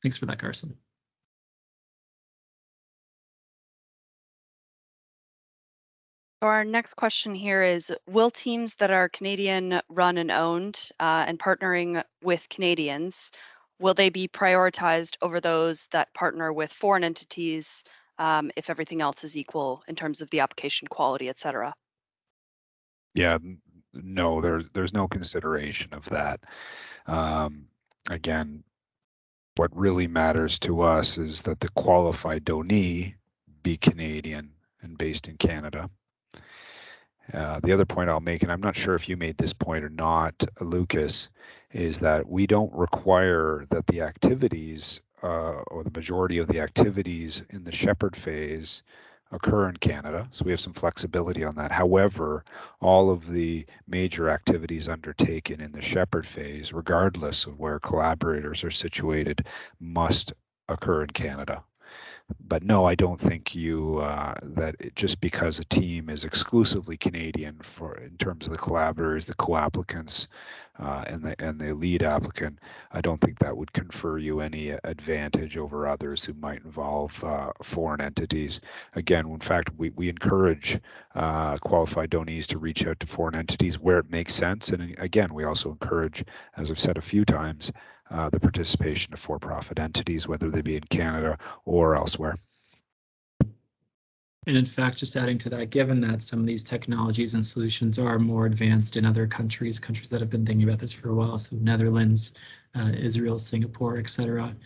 Thanks for that, Carson.
Our next question here is, will teams that are Canadian run and owned and partnering with Canadians, will they be prioritized over those that partner with foreign entities if everything else is equal in terms of the application quality, et cetera?
Yeah, no, there's no consideration of that. Again, what really matters to us is that the qualified donee be Canadian and based in Canada. The other point I'll make, and I'm not sure if you made this point or not, Lucas, is that we don't require that the activities or the majority of the activities in the shepherd phase occur in Canada. So we have some flexibility on that. However, all of the major activities undertaken in the shepherd phase, regardless of where collaborators are situated, must occur in Canada. But no, I don't think just because a team is exclusively Canadian in terms of the collaborators, the co-applicants, and the lead applicant, I don't think that would confer you any advantage over others who might involve foreign entities. Again, in fact, we encourage qualified donees to reach out to foreign entities where it makes sense. And again, we also encourage, as I've said a few times, the participation of for-profit entities, whether they be in Canada or elsewhere.
And in fact, just adding to that, given that some of these technologies and solutions are more advanced in other countries that have been thinking about this for a while, so Netherlands, Israel, Singapore, etc.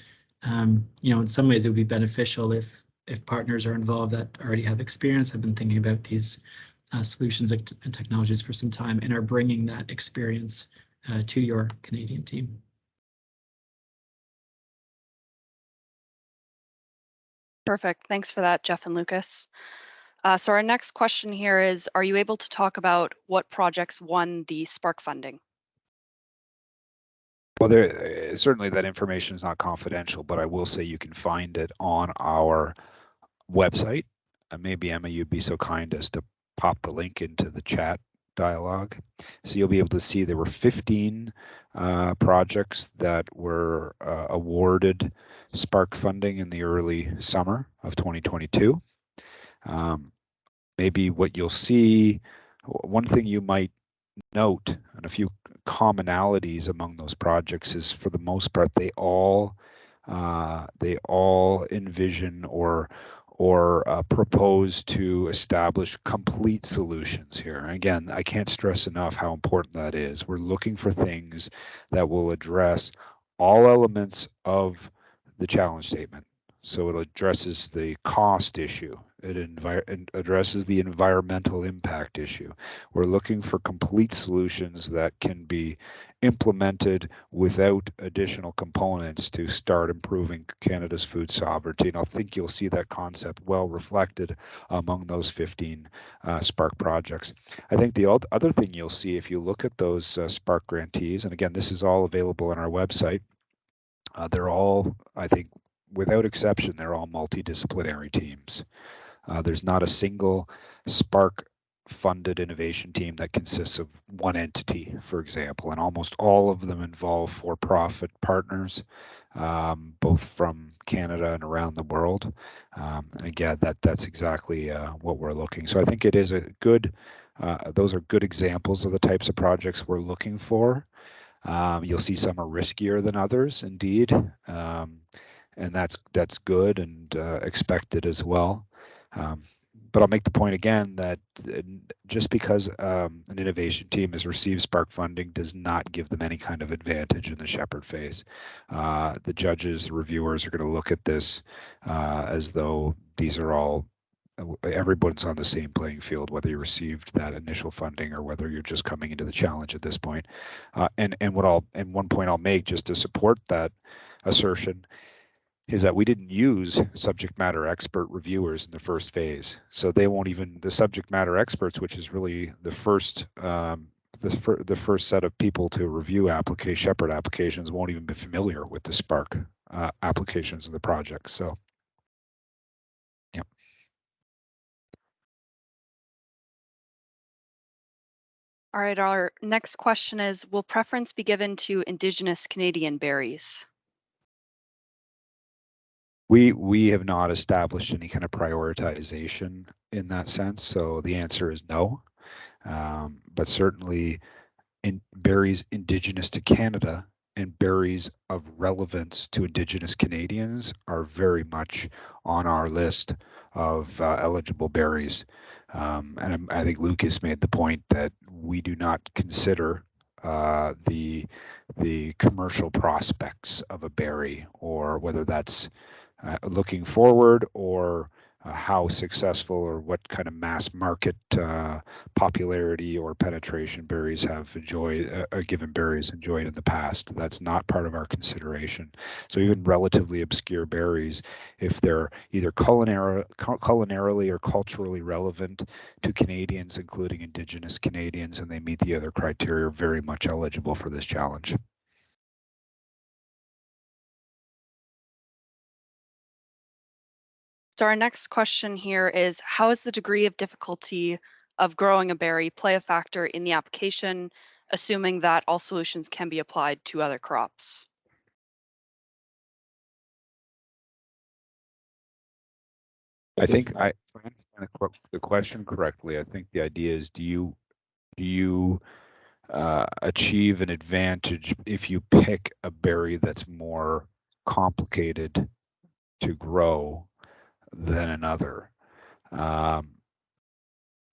In some ways it would be beneficial if partners are involved that already have experience, have been thinking about these solutions and technologies for some time, and are bringing that experience to your Canadian team.
Perfect. Thanks for that, Jeff and Lucas. So our next question here is, are you able to talk about what projects won the Spark funding?
Well, there certainly that information is not confidential, but I will say you can find it on our website. Maybe Emma, you'd be so kind as to pop the link into the chat dialogue. So you'll be able to see there were 15 projects that were awarded Spark funding in the early summer of 2022. Maybe what you'll see, one thing you might note, and a few commonalities among those projects, is for the most part they all envision or propose to establish complete solutions here. And again, I can't stress enough how important that is. We're looking for things that will address all elements of the challenge statement. So it addresses the cost issue. It addresses the environmental impact issue. We're looking for complete solutions that can be implemented without additional components to start improving Canada's food sovereignty. And I think you'll see that concept well reflected among those 15 Spark projects. I think the other thing you'll see if you look at those Spark grantees, and again, this is all available on our website, they're all, I think, without exception, they're all multidisciplinary teams. There's not a single Spark funded innovation team that consists of one entity, for example, and almost all of them involve for-profit partners, both from Canada and around the world. And again, that's exactly what we're looking. So I think it is a good, those are good examples of the types of projects we're looking for. You'll see some are riskier than others, indeed, and that's good and expected as well. But I'll make the point again that just because an innovation team has received Spark funding does not give them any kind of advantage in the Shepherd phase. The judges, the reviewers are going to look at this as though these are all, everyone's on the same playing field, whether you received that initial funding or whether you're just coming into the challenge at this point. And one point I'll make just to support that assertion is that we didn't use subject matter expert reviewers in the first phase. So they won't even, the subject matter experts, which is really the first set of people to review Shepherd applications, won't even be familiar with the Spark applications of the project. So, yeah.
All right, our next question is, will preference be given to Indigenous Canadian berries?
We have not established any kind of prioritization in that sense, so the answer is no. But certainly berries indigenous to Canada and berries of relevance to Indigenous Canadians are very much on our list of eligible berries. And I think Lucas made the point that we do not consider the commercial prospects of a berry, or whether that's looking forward or how successful or what kind of mass market popularity or penetration berries have enjoyed, given berries enjoyed in the past. That's not part of our consideration. So even relatively obscure berries, if they're either culinarily or culturally relevant to Canadians, including Indigenous Canadians, and they meet the other criteria, are very much eligible for this challenge.
So our next question here is, how is the degree of difficulty of growing a berry play a factor in the application, assuming that all solutions can be applied to other crops?
I think if I understand the question correctly, I think the idea is, do you achieve an advantage if you pick a berry that's more complicated to grow than another?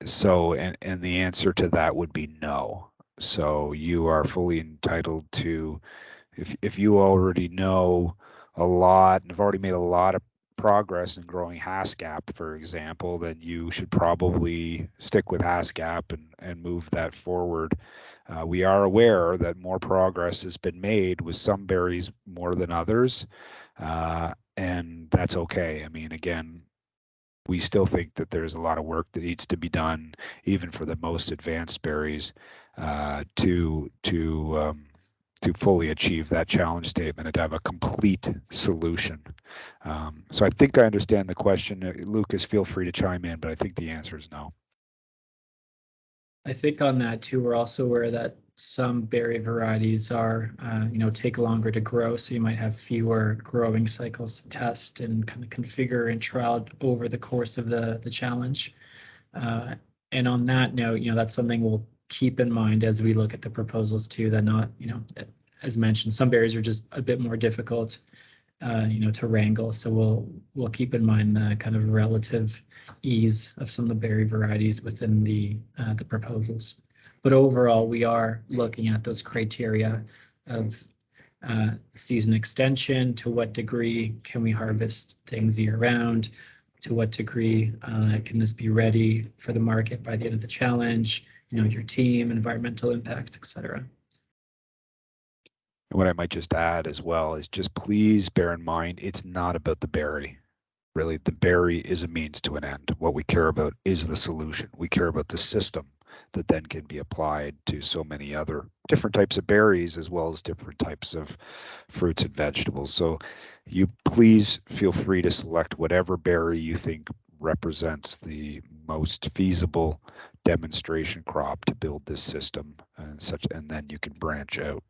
So, and the answer to that would be no. So you are fully entitled to, if you already know a lot and have already made a lot of progress in growing HASCAP, for example, then you should probably stick with HASCAP and move that forward. We are aware that more progress has been made with some berries more than others, and that's okay. I mean, again, we still think that there's a lot of work that needs to be done, even for the most advanced berries, to fully achieve that challenge statement and to have a complete solution. So I think I understand the question. Lucas, feel free to chime in, but I think the answer is no.
I think on that too, we're also aware that some berry varieties are, take longer to grow. So you might have fewer growing cycles to test and kind of configure and trial over the course of the challenge. And on that note, that's something we'll keep in mind as we look at the proposals too, that not, as mentioned, some berries are just a bit more difficult, to wrangle. So we'll keep in mind the kind of relative ease of some of the berry varieties within the proposals. But overall, we are looking at those criteria of season extension. To what degree can we harvest things year round? To what degree can this be ready for the market by the end of the challenge? Your team, environmental impact, etc.
And what I might just add as well is just please bear in mind, it's not about the berry. Really, the berry is a means to an end. What we care about is the solution. We care about the system that then can be applied to so many other different types of berries as well as different types of fruits and vegetables. So you please feel free to select whatever berry you think represents the most feasible demonstration crop to build this system and then you can branch out.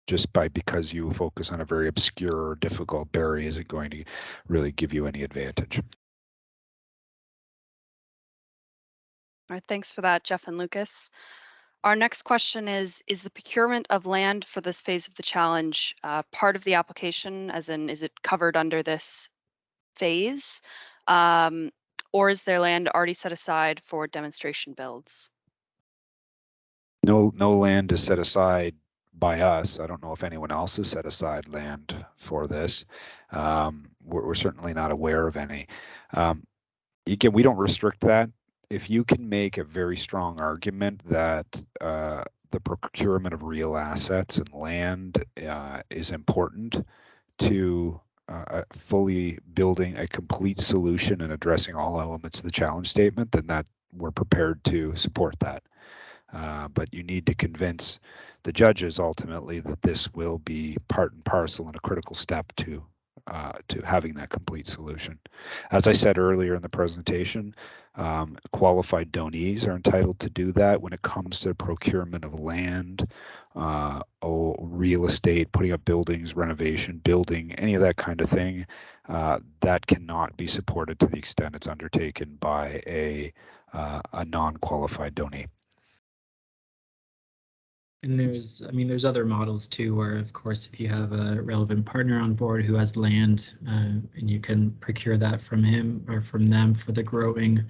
Just because you focus on a very obscure or difficult berry isn't going to really give you any advantage.
All right, thanks for that, Jeff and Lucas. Our next question is the procurement of land for this phase of the challenge part of the application, as in, is it covered under this phase? Or is there land already set aside for demonstration builds?
No land is set aside by us. I don't know if anyone else has set aside land for this. We're certainly not aware of any. Again, we don't restrict that. If you can make a very strong argument that the procurement of real assets and land is important to fully building a complete solution and addressing all elements of the challenge statement, then that we're prepared to support that. But you need to convince the judges ultimately that this will be part and parcel and a critical step to having that complete solution. As I said earlier in the presentation, qualified donees are entitled to do that when it comes to procurement of land, real estate, putting up buildings, renovation, building, any of that kind of thing. That cannot be supported to the extent it's undertaken by a non-qualified donee.
And there's other models too, where of course, if you have a relevant partner on board who has land and you can procure that from him or from them for the growing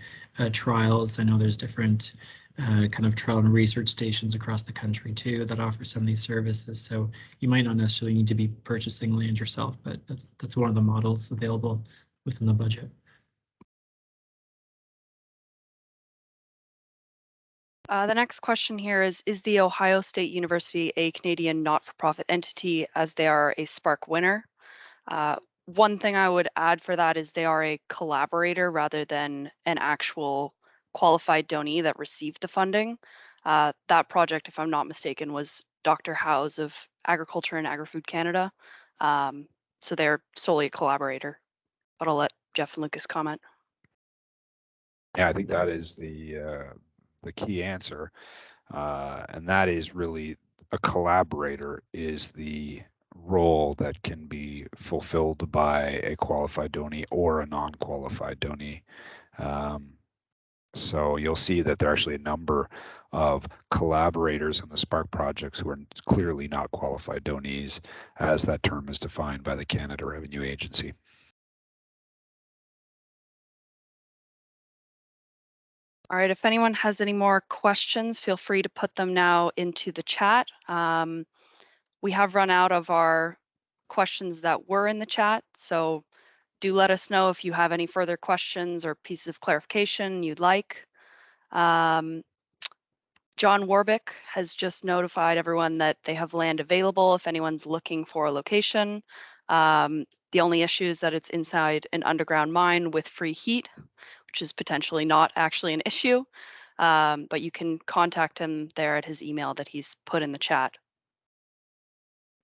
trials. I know there's different kind of trial and research stations across the country too that offer some of these services. So you might not necessarily need to be purchasing land yourself, but that's one of the models available within the budget.
The next question here is the Ohio State University a Canadian not-for-profit entity, as they are a Spark winner? One thing I would add for that is they are a collaborator rather than an actual qualified donee that received the funding. That project, if I'm not mistaken, was Dr. Howe's of Agriculture and Agri-Food Canada. So they're solely a collaborator, but I'll let Jeff and Lucas comment.
Yeah, I think that is the key answer, and that is really a collaborator is the role that can be fulfilled by a qualified donee or a non-qualified donee. So you'll see that there are actually a number of collaborators in the Spark projects who are clearly not qualified donees, as that term is defined by the Canada Revenue Agency.
All right, if anyone has any more questions, feel free to put them now into the chat. We have run out of our questions that were in the chat, so do let us know if you have any further questions or pieces of clarification you'd like. John Warbick has just notified everyone that they have land available if anyone's looking for a location. The only issue is that it's inside an underground mine with free heat, which is potentially not actually an issue, but you can contact him there at his email that he's put in the chat.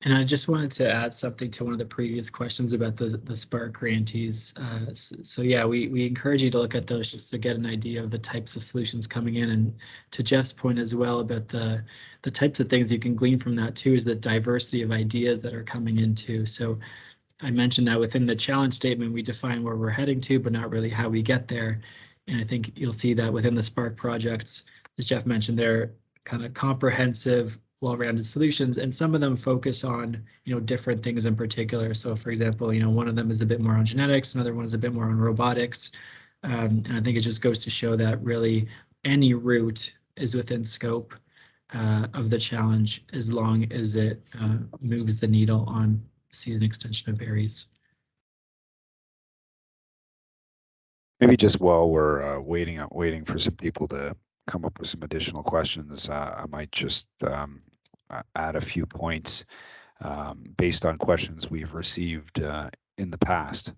And I just wanted to add something to one of the previous questions about the Spark grantees. So yeah, we encourage you to look at those just to get an idea of the types of solutions coming in. And to Jeff's point as well about the types of things you can glean from that too is the diversity of ideas that are coming in too. So I mentioned that within the challenge statement, we define where we're heading to, but not really how we get there. And I think you'll see that within the Spark projects, as Jeff mentioned, they're kind of comprehensive, well-rounded solutions, and some of them focus on, different things in particular. So for example, one of them is a bit more on genetics, another one is a bit more on robotics. And I think it just goes to show that really any route is within scope of the challenge as long as it moves the needle on season extension of berries.
Maybe just while we're waiting for some people to come up with some additional questions, I might just add a few points based on questions we've received in the past.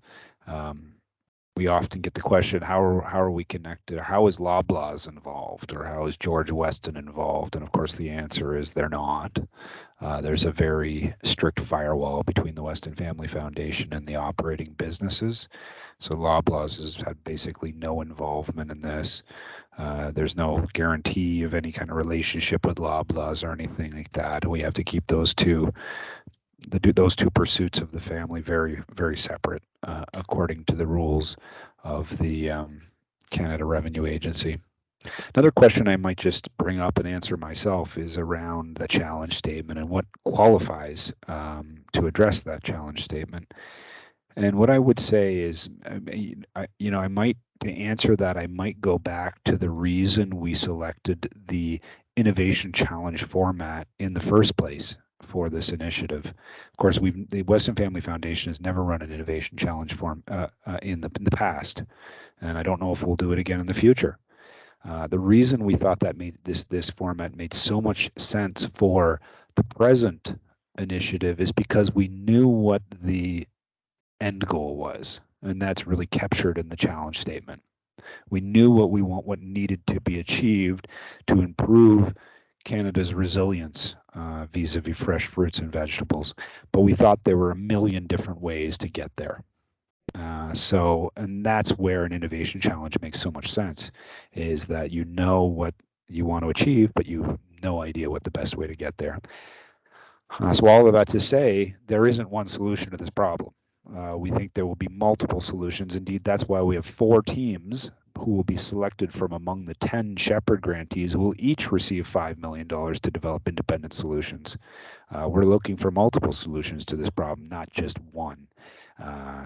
We often get the question, how are we connected? How is Loblaws involved, or how is George Weston involved? And of course, the answer is they're not. There's a very strict firewall between the Weston Family Foundation and the operating businesses. So Loblaws has had basically no involvement in this. There's no guarantee of any kind of relationship with Loblaws or anything like that. We have to keep those two pursuits of the family very, very separate, according to the rules of the Canada Revenue Agency. Another question I might just bring up and answer myself is around the challenge statement and what qualifies to address that challenge statement. And what I would say is, to answer that, I might go back to the reason we selected the innovation challenge format in the first place for this initiative. Of course, the Weston Family Foundation has never run an innovation challenge form in the past, and I don't know if we'll do it again in the future. The reason we thought that made this format made so much sense for the present initiative is because we knew what the end goal was, and that's really captured in the challenge statement. We knew what needed to be achieved to improve Canada's resilience vis-a-vis fresh fruits and vegetables, but we thought there were a million different ways to get there. And that's where an innovation challenge makes so much sense, is that you know what you want to achieve, but you have no idea what the best way to get there. So all of that to say, there isn't one solution to this problem. We think there will be multiple solutions. Indeed, that's why we have 4 teams who will be selected from among the 10 Shepherd grantees who will each receive $5 million to develop independent solutions. We're looking for multiple solutions to this problem, not just one.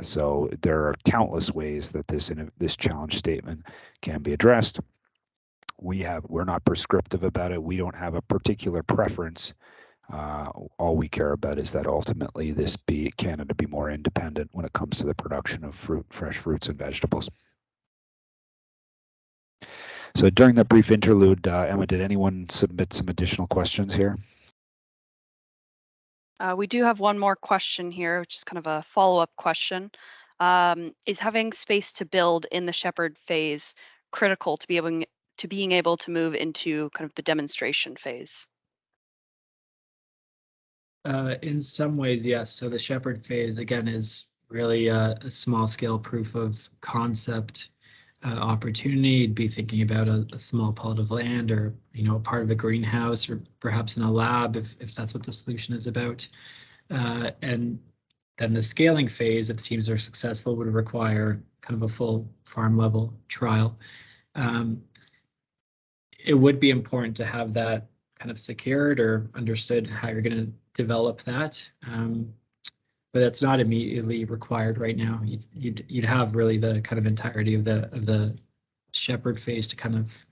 So there are countless ways that this challenge statement can be addressed. We're not prescriptive about it. We don't have a particular preference. All we care about is that ultimately Canada be more independent when it comes to the production of fresh fruits and vegetables. So during that brief interlude, Emma, did anyone submit some additional questions here?
We do have one more question here, which is kind of a follow-up question. Is having space to build in the Shepherd phase critical to being able to move into kind of the demonstration phase?
In some ways, yes. So the Shepherd phase, again, is really a small-scale proof of concept opportunity. You'd be thinking about a small plot of land, or a part of a greenhouse, or perhaps in a lab if that's what the solution is about. And then the scaling phase, if the teams are successful, would require kind of a full farm level trial. It would be important to have that kind of secured or understood how you're going to develop that. But that's not immediately required right now. You'd have really the kind of entirety of the shepherd phase to kind of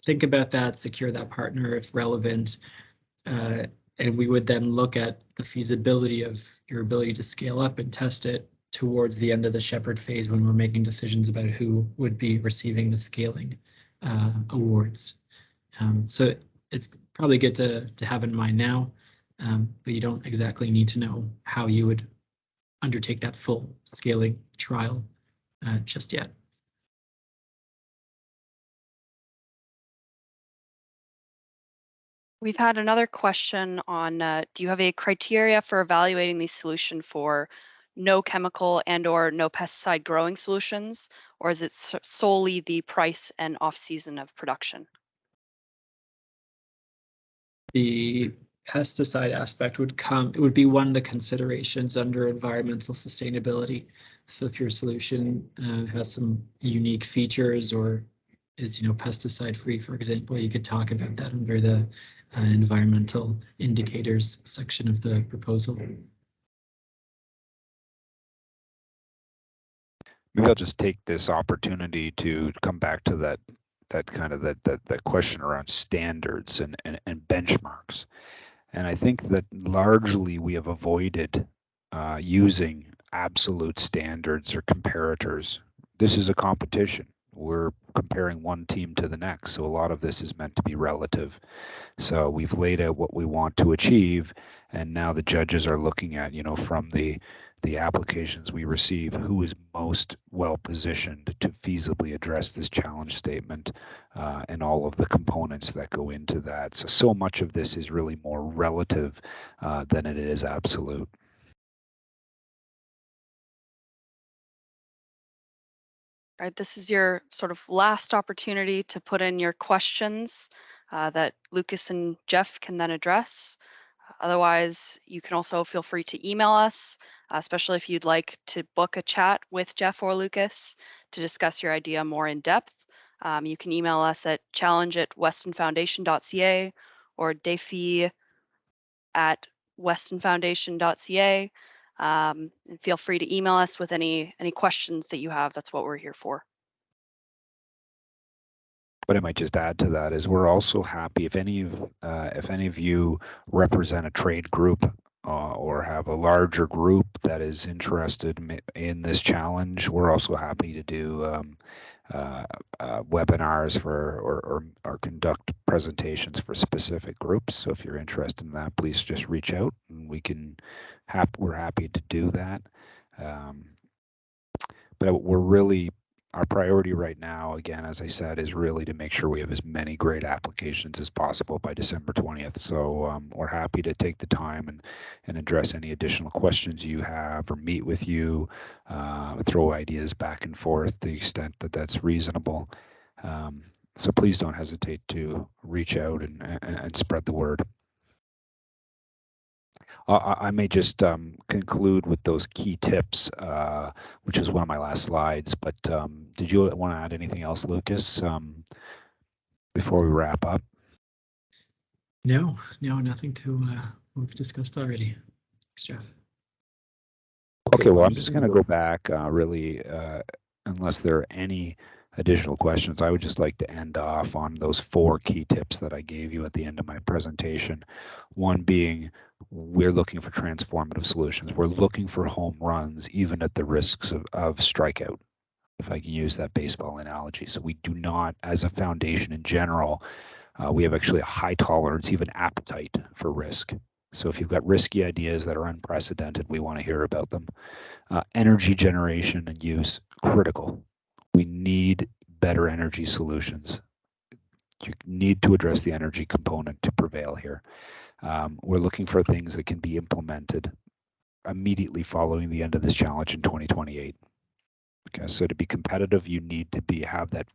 think about that, secure that partner if relevant. And we would then look at the feasibility of your ability to scale up and test it towards the end of the shepherd phase when we're making decisions about who would be receiving the scaling awards. So it's probably good to have in mind now, but you don't exactly need to know how you would undertake that full scaling trial just yet.
We've had another question on, do you have a criteria for evaluating the solution for no chemical and or no pesticide growing solutions, or is it solely the price and off-season of production?
The pesticide aspect it would be one of the considerations under environmental sustainability. So if your solution has some unique features or is, pesticide free, for example, you could talk about that under the environmental indicators section of the proposal.
Maybe I'll just take this opportunity to come back to that kind of that question around standards and benchmarks. And I think that largely we have avoided using absolute standards or comparators. This is a competition. We're comparing one team to the next. So a lot of this is meant to be relative. So we've laid out what we want to achieve, and now the judges are looking at, from the applications we receive, who is most well positioned to feasibly address this challenge statement and all of the components that go into that. So much of this is really more relative than it is absolute.
All right, this is your sort of last opportunity to put in your questions that Lucas and Jeff can then address. Otherwise, you can also feel free to email us, especially if you'd like to book a chat with Jeff or Lucas to discuss your idea more in depth. You can email us at challenge@westonfoundation.ca or defi@westonfoundation.ca. And feel free to email us with any questions that you have. That's what we're here for.
What I might just add to that is we're also happy if any of you represent a trade group or have a larger group that is interested in this challenge. We're also happy to do webinars or conduct presentations for specific groups. So if you're interested in that, please just reach out and we're happy to do that. But our priority right now, again, as I said, is really to make sure we have as many great applications as possible by December 20th. So we're happy to take the time and address any additional questions you have or meet with you, throw ideas back and forth to the extent that that's reasonable. So please don't hesitate to reach out and spread the word. I may just conclude with those key tips, which is one of my last slides. But did you want to add anything else, Lucas, before we wrap up?
No, nothing to we've discussed already. Thanks, Jeff.
Okay, well, I'm just going to go back really, unless there are any additional questions. I would just like to end off on those 4 key tips that I gave you at the end of my presentation. One being, we're looking for transformative solutions. We're looking for home runs, even at the risks of strikeout, if I can use that baseball analogy. So we do not, as a foundation in general, we have actually a high tolerance, even appetite for risk. So if you've got risky ideas that are unprecedented, we want to hear about them. Energy generation and use, critical. We need better energy solutions. You need to address the energy component to prevail here. We're looking for things that can be implemented immediately following the end of this challenge in 2028. Okay, so to be competitive, you need to have that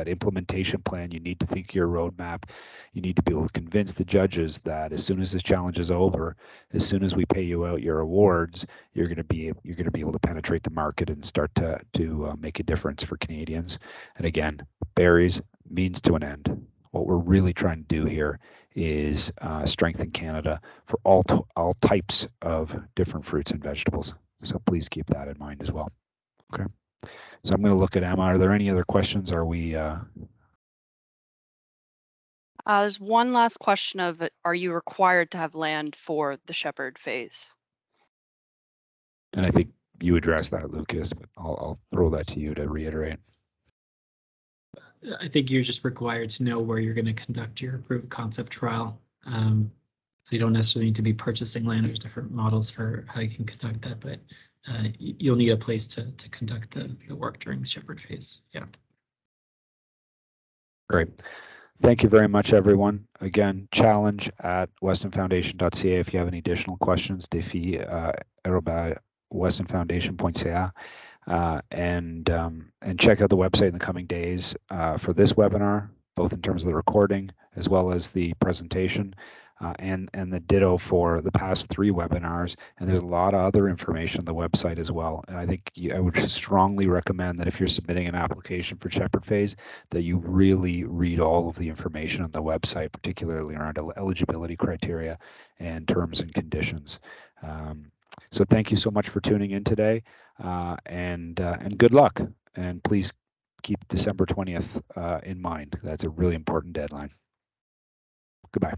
implementation plan. You need to think your roadmap. You need to be able to convince the judges that as soon as this challenge is over, as soon as we pay you out your awards, you're going to be able to penetrate the market and start to make a difference for Canadians. And again, berries, means to an end. What we're really trying to do here is strengthen Canada for all types of different fruits and vegetables. So please keep that in mind as well. Okay. So I'm going to look at Emma. Are there any other questions? Are we?
There's one last question of, are you required to have land for the Shepherd phase?
And I think you addressed that, Lucas, but I'll throw that to you to reiterate.
I think you're just required to know where you're going to conduct your proof of concept trial. So you don't necessarily need to be purchasing land. There's different models for how you can conduct that, but you'll need a place to conduct the work during the Shepherd phase. Yeah.
Great. Thank you very much, everyone. Again, challenge@westonfoundation.ca if you have any additional questions. defi@westonfoundation.ca. And check out the website in the coming days for this webinar, both in terms of the recording as well as the presentation, and the ditto for the past 3 webinars. And there's a lot of other information on the website as well. And I think I would strongly recommend that if you're submitting an application for Shepherd phase, that you really read all of the information on the website, particularly around eligibility criteria and terms and conditions. So thank you so much for tuning in today, and good luck. And please keep December 20th in mind. That's a really important deadline. Goodbye.